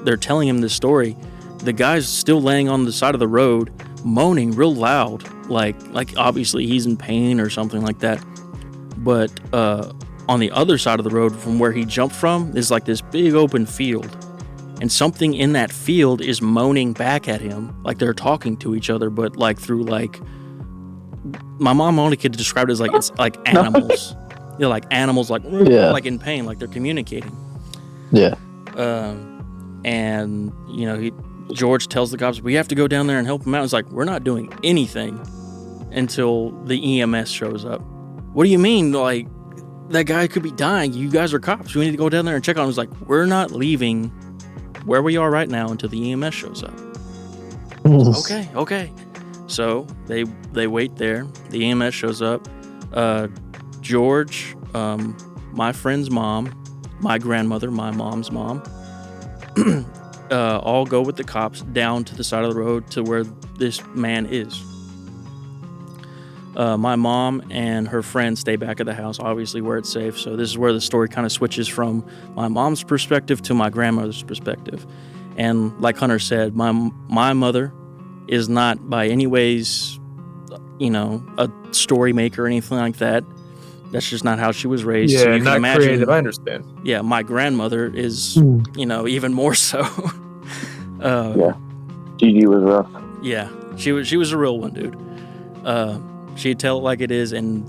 they're telling him this story, the guy's still laying on the side of the road, moaning real loud, like obviously he's in pain or something like that. But on the other side of the road from where he jumped from is like this big open field. And something in that field is moaning back at him, like they're talking to each other, but like through like, my mom only could describe it as like, it's like animals. Like animals, like in pain, like they're communicating. Yeah. And George tells the cops, we have to go down there and help him out. It's like, we're not doing anything until the EMS shows up. What do you mean? Like, that guy could be dying. You guys are cops. We need to go down there and check on him. It's like, we're not leaving where we are right now until the EMS shows up. Okay. So they wait there. The EMS shows up. George, my friend's mom, my grandmother, my mom's mom, all go with the cops down to the side of the road to where this man is. My mom and her friend stay back at the house, obviously where it's safe. So this is where the story kind of switches from my mom's perspective to my grandmother's perspective. And like Hunter said, my mother is not by any ways, a story maker or anything like that. That's just not how she was raised. Yeah, so you not can imagine, creative. I understand. Yeah, my grandmother is, even more so. Yeah, Gigi was rough. Yeah, she was a real one, dude. She'd tell it like it is, and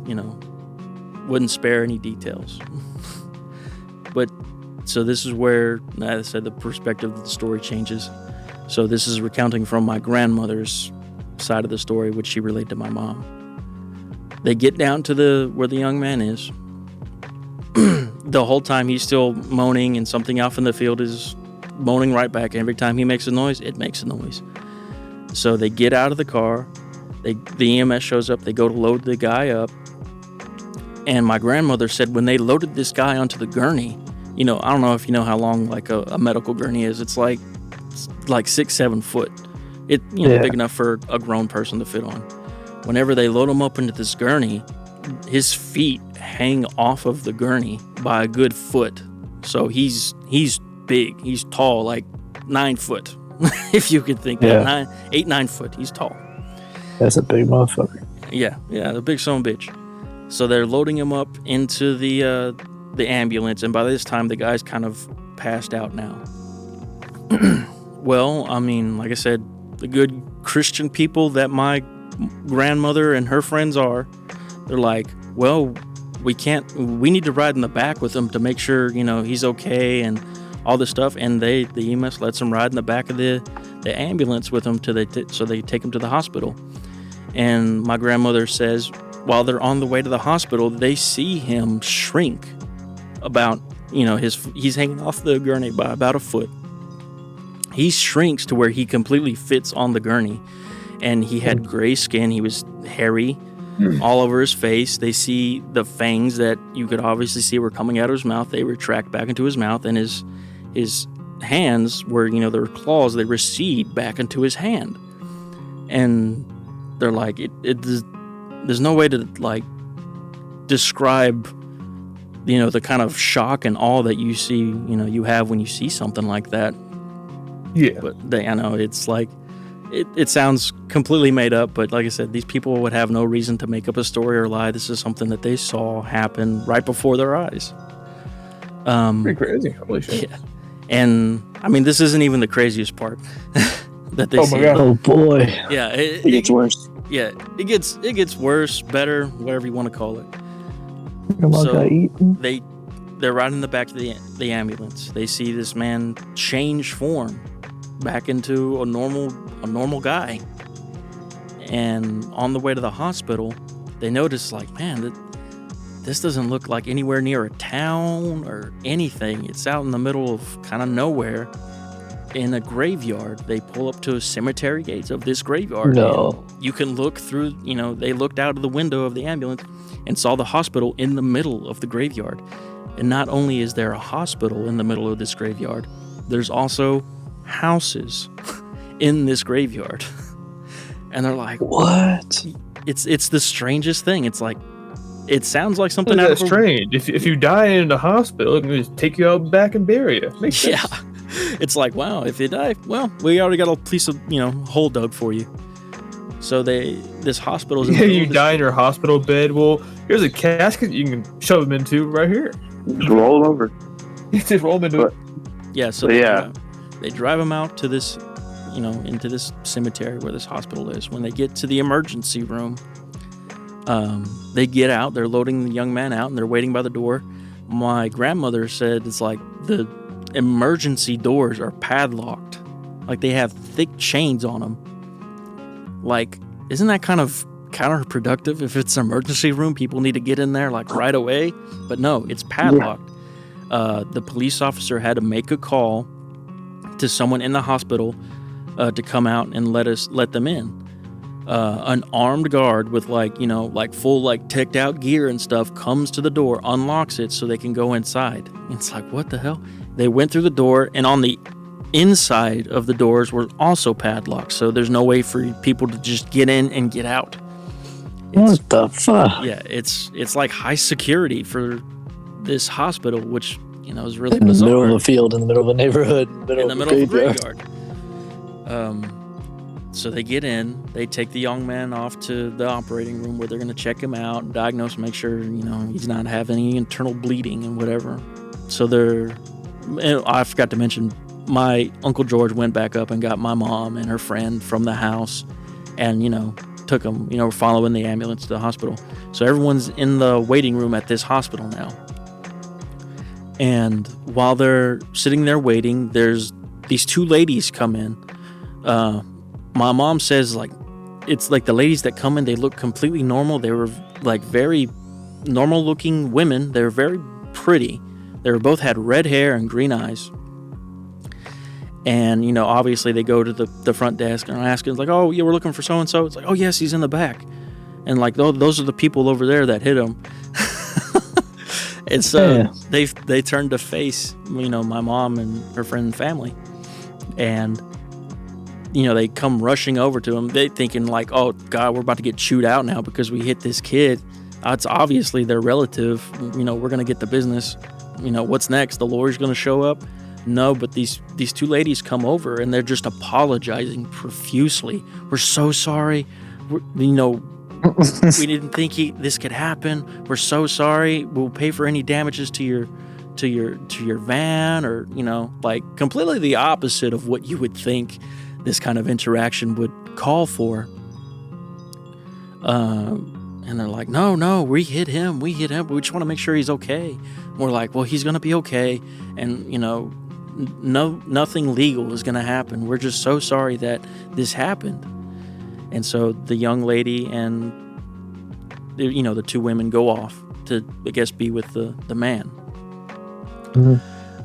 wouldn't spare any details. But so this is where, as I said, the perspective of the story changes. So this is recounting from my grandmother's side of the story, which she relayed to my mom. They get down to where the young man is. The whole time he's still moaning, and something off in the field is moaning right back. Every time he makes a noise, it makes a noise. So they get out of the car. The EMS shows up. They go to load the guy up. And my grandmother said when they loaded this guy onto the gurney, I don't know if you know how long like a medical gurney is. It's like 6-7 foot. Big enough for a grown person to fit on. Whenever they load him up into this gurney, his feet hang off of the gurney by a good foot. So he's big. He's tall, like 9 foot. If you could think that. 9 foot. He's tall. That's a big motherfucker. Yeah, the big son of a bitch. So they're loading him up into the ambulance, and by this time the guy's kind of passed out now. Well, I mean, like I said, the good Christian people that my grandmother and her friends are, they're like, well, we need to ride in the back with him to make sure, he's okay and all this stuff. And the EMS lets him ride in the back of the ambulance with him so they take him to the hospital. And my grandmother says while they're on the way to the hospital, they see him shrink about, he's hanging off the gurney by about a foot. He shrinks to where he completely fits on the gurney. And he had gray skin. He was hairy all over his face. They see the fangs that you could obviously see were coming out of his mouth. They retract back into his mouth, and his hands were, their claws, they recede back into his hand. And they're like, there's no way to like describe, the kind of shock and awe that you see, you have when you see something like that. Yeah. But I know it's like, it sounds completely made up, but like I said, these people would have no reason to make up a story or lie. This is something that they saw happen right before their eyes. Pretty crazy. Holy shit. Yeah. And I mean, this isn't even the craziest part that they see. My God. Oh boy. Yeah, It gets worse. Yeah, it gets worse, better, whatever you want to call it. So They're riding in the back of the ambulance. They see this man change form back into a normal guy. And on the way to the hospital, they notice, like, man, this doesn't look like anywhere near a town or anything. It's out in the middle of kind of nowhere in a graveyard. They pull up to a cemetery gates of this graveyard. No. You can look through, they looked out of the window of the ambulance and saw the hospital in the middle of the graveyard. And not only is there a hospital in the middle of this graveyard, there's also houses in this graveyard. And they're like, what? It's the strangest thing. It's like, it sounds like something That's strange. If you die in a hospital, it can just take you out back and bury you. Makes sense. Yeah. It's like, wow, if you die, well, we already got a piece of, hole dug for you. So this hospital's in the Yeah, middle you of this- die in your hospital bed. Well, here's a casket you can shove them into right here. Just roll over. Just roll them into it. Yeah, so they drive him out to this, into this cemetery where this hospital is. When they get to the emergency room, they get out, they're loading the young man out, and they're waiting by the door. My grandmother said it's like the emergency doors are padlocked. Like they have thick chains on them. Like, isn't that kind of counterproductive? If it's an emergency room, people need to get in there like right away. But no, it's padlocked. The police officer had to make a call to someone in the hospital to come out and let them in. An armed guard with full teched out gear and stuff comes to the door, unlocks it so they can go inside. It's like, what the hell? They went through the door, and on the inside of the doors were also padlocked, so there's no way for people to just get in and get out. What the fuck? Yeah, it's like high security for this hospital, which is really In the bizarre. middle of a field, in the middle of a neighborhood, In the middle of a graveyard. So they get in, they take the young man off to the operating room where they're going to check him out, diagnose, make sure he's not having any internal bleeding and whatever. So I forgot to mention, my Uncle George went back up and got my mom and her friend from the house, and took them, following the ambulance to the hospital. So everyone's in the waiting room at this hospital now. And while they're sitting there waiting, there's these two ladies come in. My mom says, it's like the ladies that come in, they look completely normal. They were like very normal looking women. They were very pretty. They both had red hair and green eyes. And, obviously they go to the front desk and are asking, like, oh, yeah, we're looking for so-and-so. It's like, oh, yes, he's in the back. And like, those are the people over there that hit him. And so they turned to face, my mom and her friend and family. And, they come rushing over to him. They thinking like, oh, God, we're about to get chewed out now because we hit this kid. It's obviously their relative. We're going to get the business. What's next? The lawyer's going to show up? No, but these two ladies come over and they're just apologizing profusely. We're so sorry. We didn't think this could happen. We're so sorry. We'll pay for any damages to your van, or like completely the opposite of what you would think this kind of interaction would call for. And they're like, no, we hit him. We just want to make sure he's okay. And we're like, well, he's gonna be okay, and nothing legal is gonna happen. We're just so sorry that this happened. And so the young lady and the two women go off to, I guess, be with the man. Mm-hmm.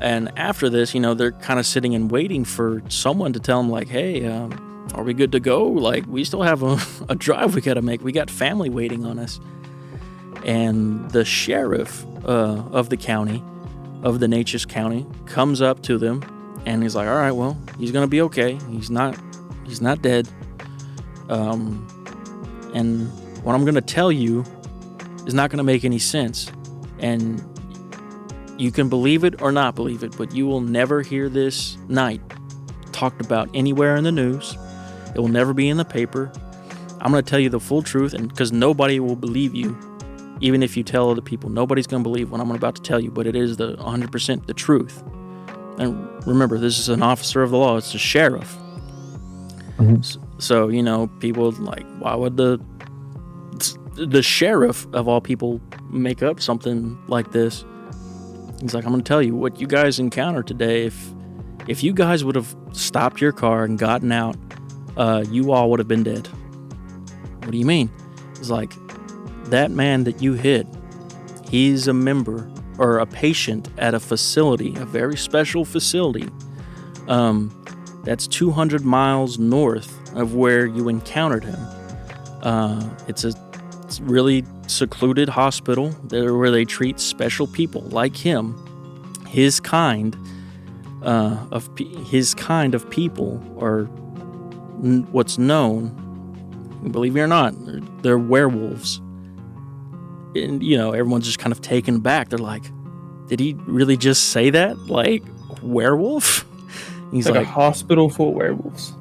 And after this, they're kind of sitting and waiting for someone to tell them, like, hey, are we good to go? Like, we still have a drive we got to make. We got family waiting on us. And the sheriff of the county, of the Natchez County, comes up to them, and he's like, all right, well, he's going to be okay. He's not dead. And what I'm going to tell you is not going to make any sense. And you can believe it or not believe it, but you will never hear this night talked about anywhere in the news. It will never be in the paper. I'm going to tell you the full truth, and because nobody will believe you, even if you tell other people. Nobody's going to believe what I'm about to tell you, but it is the 100% the truth. And remember, this is an officer of the law. It's a sheriff. Mm-hmm. So, people like, why would the sheriff of all people make up something like this? He's like, I'm going to tell you what you guys encountered today. If you guys would have stopped your car and gotten out, you all would have been dead. What do you mean? It's like, that man that you hit, he's a member or a patient at a facility, a very special facility. That's 200 miles north of where you encountered him. It's really secluded hospital where they treat special people like him. His kind of people are what's known, believe it or not, they're werewolves. And everyone's just kind of taken back. They're like, did he really just say that? Like, werewolf? He's like a hospital full of werewolves.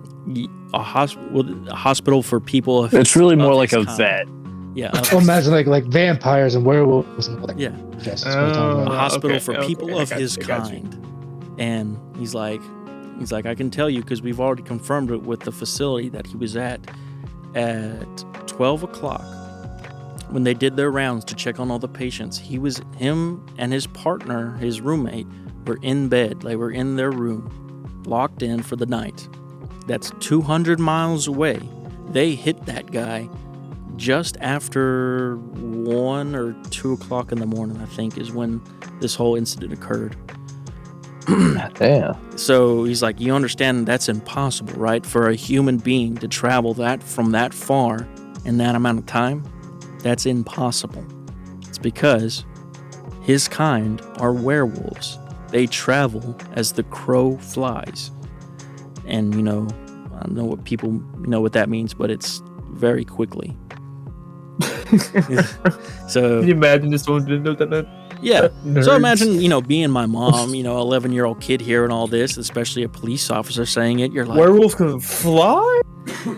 A hospital for people. It's really more like a kind. vet. Yeah. Well, imagine like vampires and werewolves. And yeah. Yes, A hospital for people of his you. kind. And he's like, I can tell you because we've already confirmed it with the facility that he was at 12 o'clock. When they did their rounds to check on all the patients, him and his partner, his roommate, were in bed. They were in their room, locked in for the night. That's 200 miles away. They hit that guy just after 1 or 2 o'clock in the morning, I think, is when this whole incident occurred. Damn. So he's like, you understand that's impossible, right? For a human being to travel from that far in that amount of time, that's impossible. It's because his kind are werewolves. They travel as the crow flies. And, I don't know what people know what that means, but it's very quickly. So Can you imagine this one didn't know that? yeah. Nerds. So imagine, being my mom, 11-year-old kid hearing all this, especially a police officer saying it. You're like, Werewolves can fly?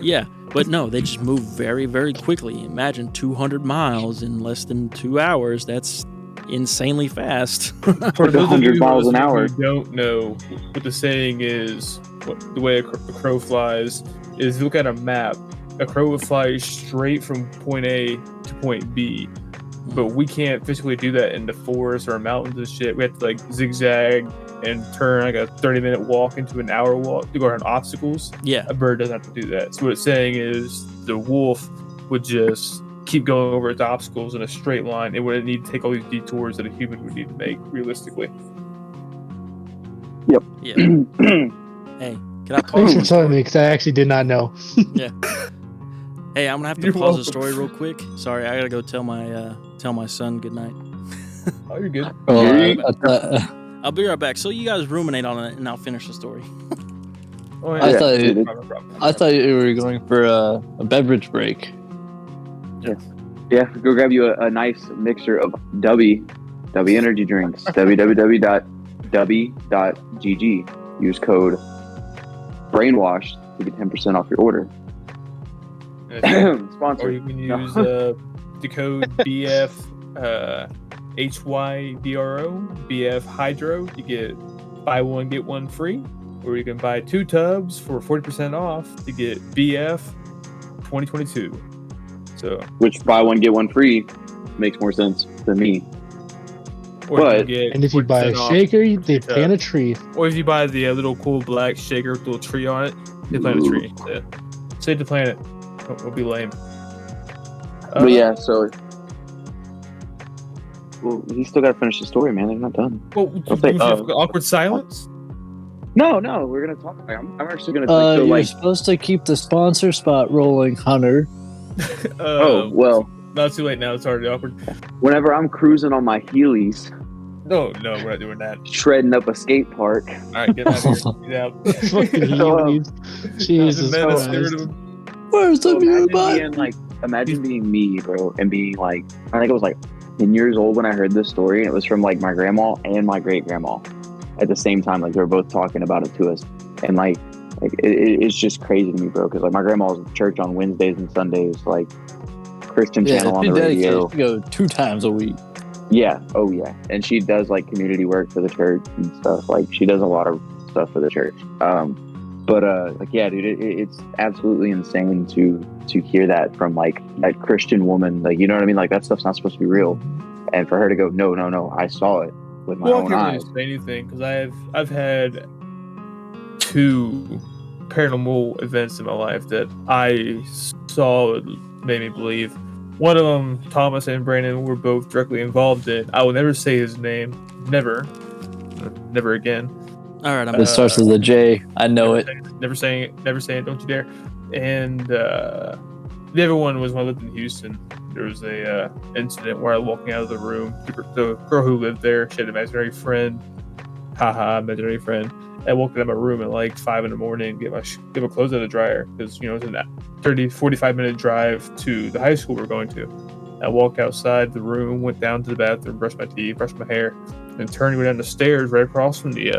yeah. But no, they just move very, very quickly. Imagine 200 miles in less than 2 hours. That's insanely fast. For those of 100 you miles an listening hour. who don't know what the saying is, the way a crow flies is, look at a map. A crow would fly straight from point A to point B, but we can't physically do that in the forest or mountains and shit. We have to like zigzag and turn like a 30-minute walk into an hour walk to go around obstacles. Yeah. A bird doesn't have to do that. So what it's saying is the wolf would just keep going over its obstacles in a straight line. It wouldn't need to take all these detours that a human would need to make realistically. Yep. Yeah. Hey, can I pause? Thanks for the telling story? me, because I actually did not know. Yeah. Hey, I'm gonna have to You're pause welcome. the story real quick. Sorry, I gotta go tell my son good night. Oh, you're good. I'll be right back. So you guys ruminate on it, and I'll finish the story. Oh, I yeah. thought you- No problem. I thought you were going for a beverage break. Yeah, go grab you a nice mixture of W energy drinks. www.w.gg. Use code brainwashed to get 10% off your order. Or Sponsor. you can use the code BF HYDRO, BF Hydro. You get buy one, get one free. Or you can buy 2 tubs for 40% off to get BF 2022. So, Which buy one get one free makes more sense to me. or you But- can get And if you buy a 40% off shaker, they two plant a tubs. tree. Or if you buy the little cool black shaker with a little tree on it, they plant a tree. Yeah. Save the planet. It'll be lame. But yeah, so. Well, you still got to finish the story, man. They're not done. Well, I'll say, awkward silence? No, we're gonna talk. I'm actually gonna. so, You're like, supposed to keep the sponsor spot rolling, Hunter. oh well. Not too late now. It's already awkward. Whenever I'm cruising on my Heelys, No, we're not doing that. shredding up a skate park, All right, get out of here. Get out. Fucking Heelys. Jesus Man, Christ. scared of him. Where's the so mute imagine being me, bro, and being like, I think I was like 10 years old when I heard this story, and it was from like my grandma and my great grandma at the same time. Like they were both talking about it to us, and like it's just crazy to me, bro, because like my grandma was at church on Wednesdays and Sundays, like Christian channel on the radio. You go 2 times a week. Yeah, oh yeah, and she does like community work for the church and stuff. Like she does a lot of stuff for the church. But like yeah, dude, it's absolutely insane to hear that from like that Christian woman. Like, you know what I mean? Like that stuff's not supposed to be real, and for her to go, no, I saw it with my Well, I own can't eyes. really say anything because I've had 2 paranormal events in my life that I saw made me believe. One of them, Thomas and Brandon, were both directly involved in. I will never say his name. Never again. All right, I'm It starts with a J. I know it. Never saying it. Don't you dare. And the other one was when I lived in Houston. There was a incident where I was walking out of the room. The girl who lived there, she had an imaginary friend. Imaginary friend. I walked out of my room at like 5 a.m. to get my clothes out of the dryer because it's a 45-minute drive to the high school we're going to. I walked outside the room, went down to the bathroom, brushed my teeth, brushed my hair, and turned to go down the stairs right across from the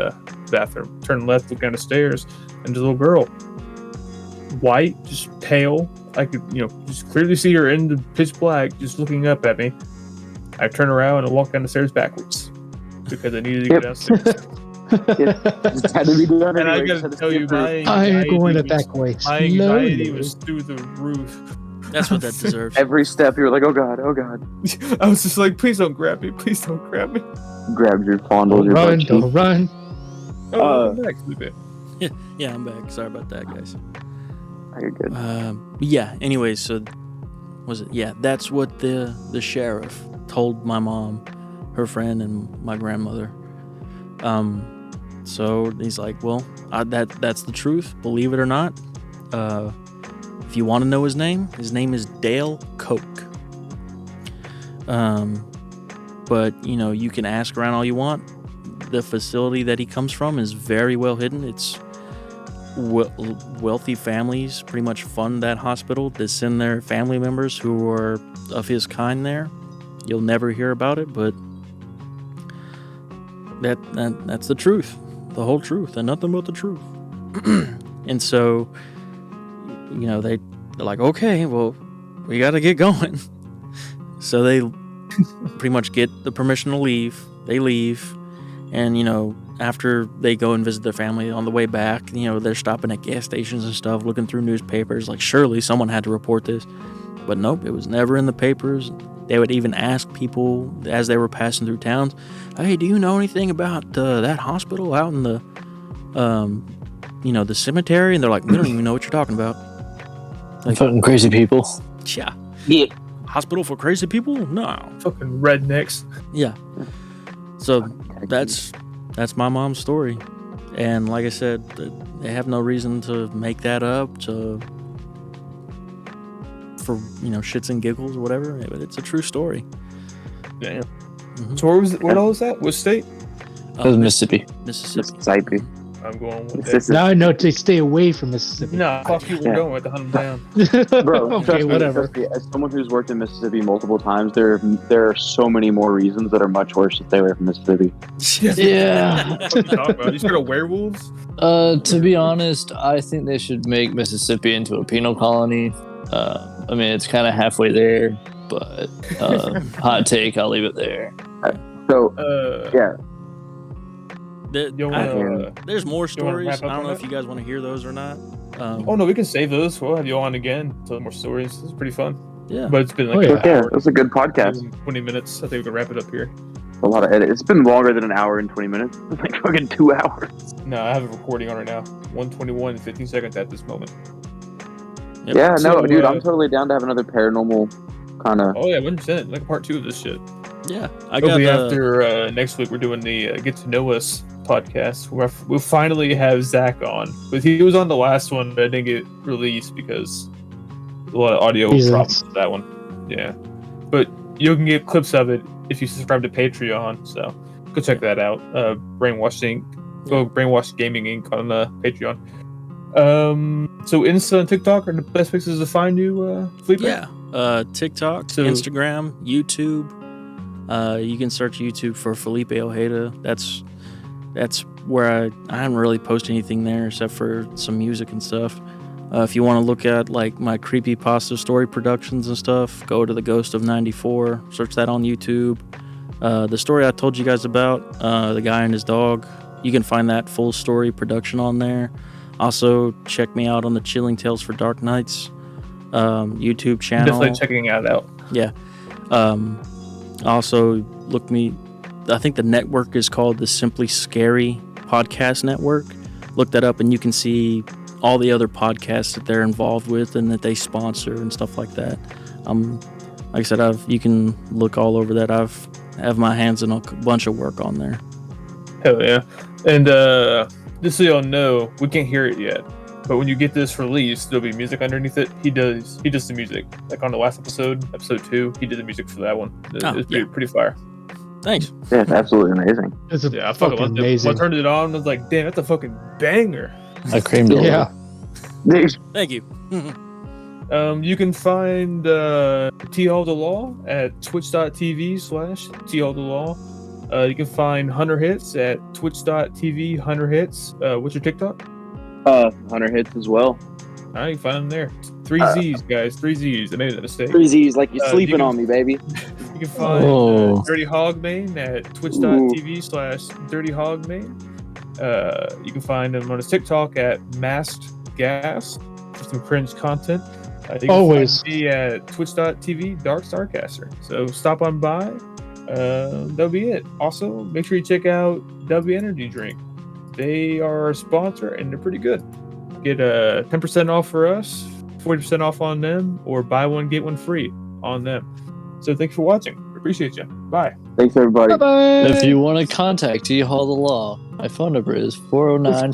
bathroom. Turned left, looked down the stairs, and there's a little girl, white, just pale. I could just clearly see her in the pitch black, just looking up at me. I turned around and walked down the stairs backwards because I needed to go downstairs. Just had to be done And I anyway, gotta just had to tell you, skip through. I am anxiety going the was- back way. My anxiety Slowly. was through the roof. That's what that deserves. Every step you were like, oh god, I was just like, please don't grab me. Please don't grab me. grabbed your fondled your butt cheek. Don't run. Oh, I'm back, Felipe. Yeah, I'm back. Sorry about that, guys. You're good. But yeah. Anyways, so was it? Yeah, that's what the sheriff told my mom, her friend, and my grandmother. So he's like, well, that's the truth. Believe it or not. If you want to know his name is Dale Koch. But you can ask around all you want. The facility that he comes from is very well hidden. It's wealthy families pretty much fund that hospital to send their family members who are of his kind there. You'll never hear about it, but that's the truth, the whole truth, and nothing but the truth. And so, they're like, okay, well, we got to get going. So they pretty much get the permission to leave. They leave, and after they go and visit their family on the way back, they're stopping at gas stations and stuff, looking through newspapers. Like, surely someone had to report this, but nope, it was never in the papers. They would even ask people as they were passing through towns, "Hey, do you know anything about that hospital out in the, the cemetery?" And they're like, "We don't even know what you're talking about." Like, fucking crazy people. Yeah. Yeah. Hospital for crazy people? No. Fucking rednecks. Yeah. So that's my mom's story, and like I said, they have no reason to make that up for shits and giggles or whatever. But it's a true story. Damn. Mm-hmm. So where all was that? What state? That was Mississippi. Mississippi. I'm going with that. Now I know to stay away from Mississippi. No, fuck you. We're going with the hunt them down. Bro, Okay, whatever. trust me, as someone who's worked in Mississippi multiple times, there are so many more reasons that are much worse to stay away from Mississippi. Yeah. What are you talking about? You scared of werewolves? To be honest, I think they should make Mississippi into a penal colony. I mean, it's kind of halfway there, but hot take, I'll leave it there. So, yeah. There's more stories. wrap up I don't on know if that? you guys want to hear those or not. Oh no, we can save those. We'll have you on again. Tell more stories. It's pretty fun. Yeah. But it's been like Oh, an Yeah, hour, it was a good podcast. 20 minutes. I think we can wrap it up here. A lot of edit. It's been longer than an hour and 20 minutes. It's like fucking 2 hours. No, I have a recording on right now. 121 and 15 seconds at this moment. Yep. Yeah, no, So, dude, I'm totally down to have another paranormal kind of. Oh yeah, 100%. Like a part 2 of this shit. Yeah. I got Hopefully after next week we're doing the Get to Know Us podcast. We'll finally have Zach on. But he was on the last one, but I didn't get released because a lot of audio problems with that one. Yeah. But you can get clips of it if you subscribe to Patreon, so go check that out. Brainwash Inc. Go Brainwash Gaming Inc. on Patreon. So Insta and TikTok are the best places to find you, Felipe? Yeah. TikTok, Instagram, YouTube. You can search YouTube for Felipe Ojeda. That's where I haven't really posted anything there except for some music and stuff. If you want to look at like my creepypasta story productions and stuff, go to the Ghost of 94. Search that on YouTube. The story I told you guys about, the guy and his dog, you can find that full story production on there. Also, check me out on the Chilling Tales for Dark Nights YouTube channel. Definitely checking that out. Yeah. Also, I think the network is called the Simply Scary Podcast Network. Look that up and you can see all the other podcasts that they're involved with and that they sponsor and stuff like that. Like I said, you can look all over that. I have my hands in a bunch of work on there. Hell yeah. And just so y'all know, we can't hear it yet. But when you get this released, there'll be music underneath it. He does the music. Like on the last episode 2, he did the music for that one. It's pretty fire. Thanks. Yeah, it's absolutely amazing. It's a Yeah, I fucking loved it. amazing. When I turned it on, I was like, damn, that's a fucking banger. I creamed it. Yeah. Thank you. You can find T Hall the Law at twitch.tv/T Hall the Law. You can find Hunter Hits at twitch.tv Hunter Hits. What's your TikTok? Hunter Hits as well. All right, you can find them there. 3 Z's, guys. 3 Z's. I made that mistake. 3 Z's, like you're sleeping you can- on me, baby. You can find Dirty Hogmain at twitch.tv/Dirty Hogmain. You can find him on his TikTok at Masked Gas for some cringe content. You can Always. find me at twitch.tv Dark Starcaster. So stop on by. That'll be it. Also, make sure you check out W Energy Drink. They are our sponsor and they're pretty good. Get 10% off for us, 40% off on them, or buy one get one free on them. So thanks for watching. Appreciate you. Bye. Thanks, everybody. Bye-bye. If you want to contact T Hall the Law, my phone number is 409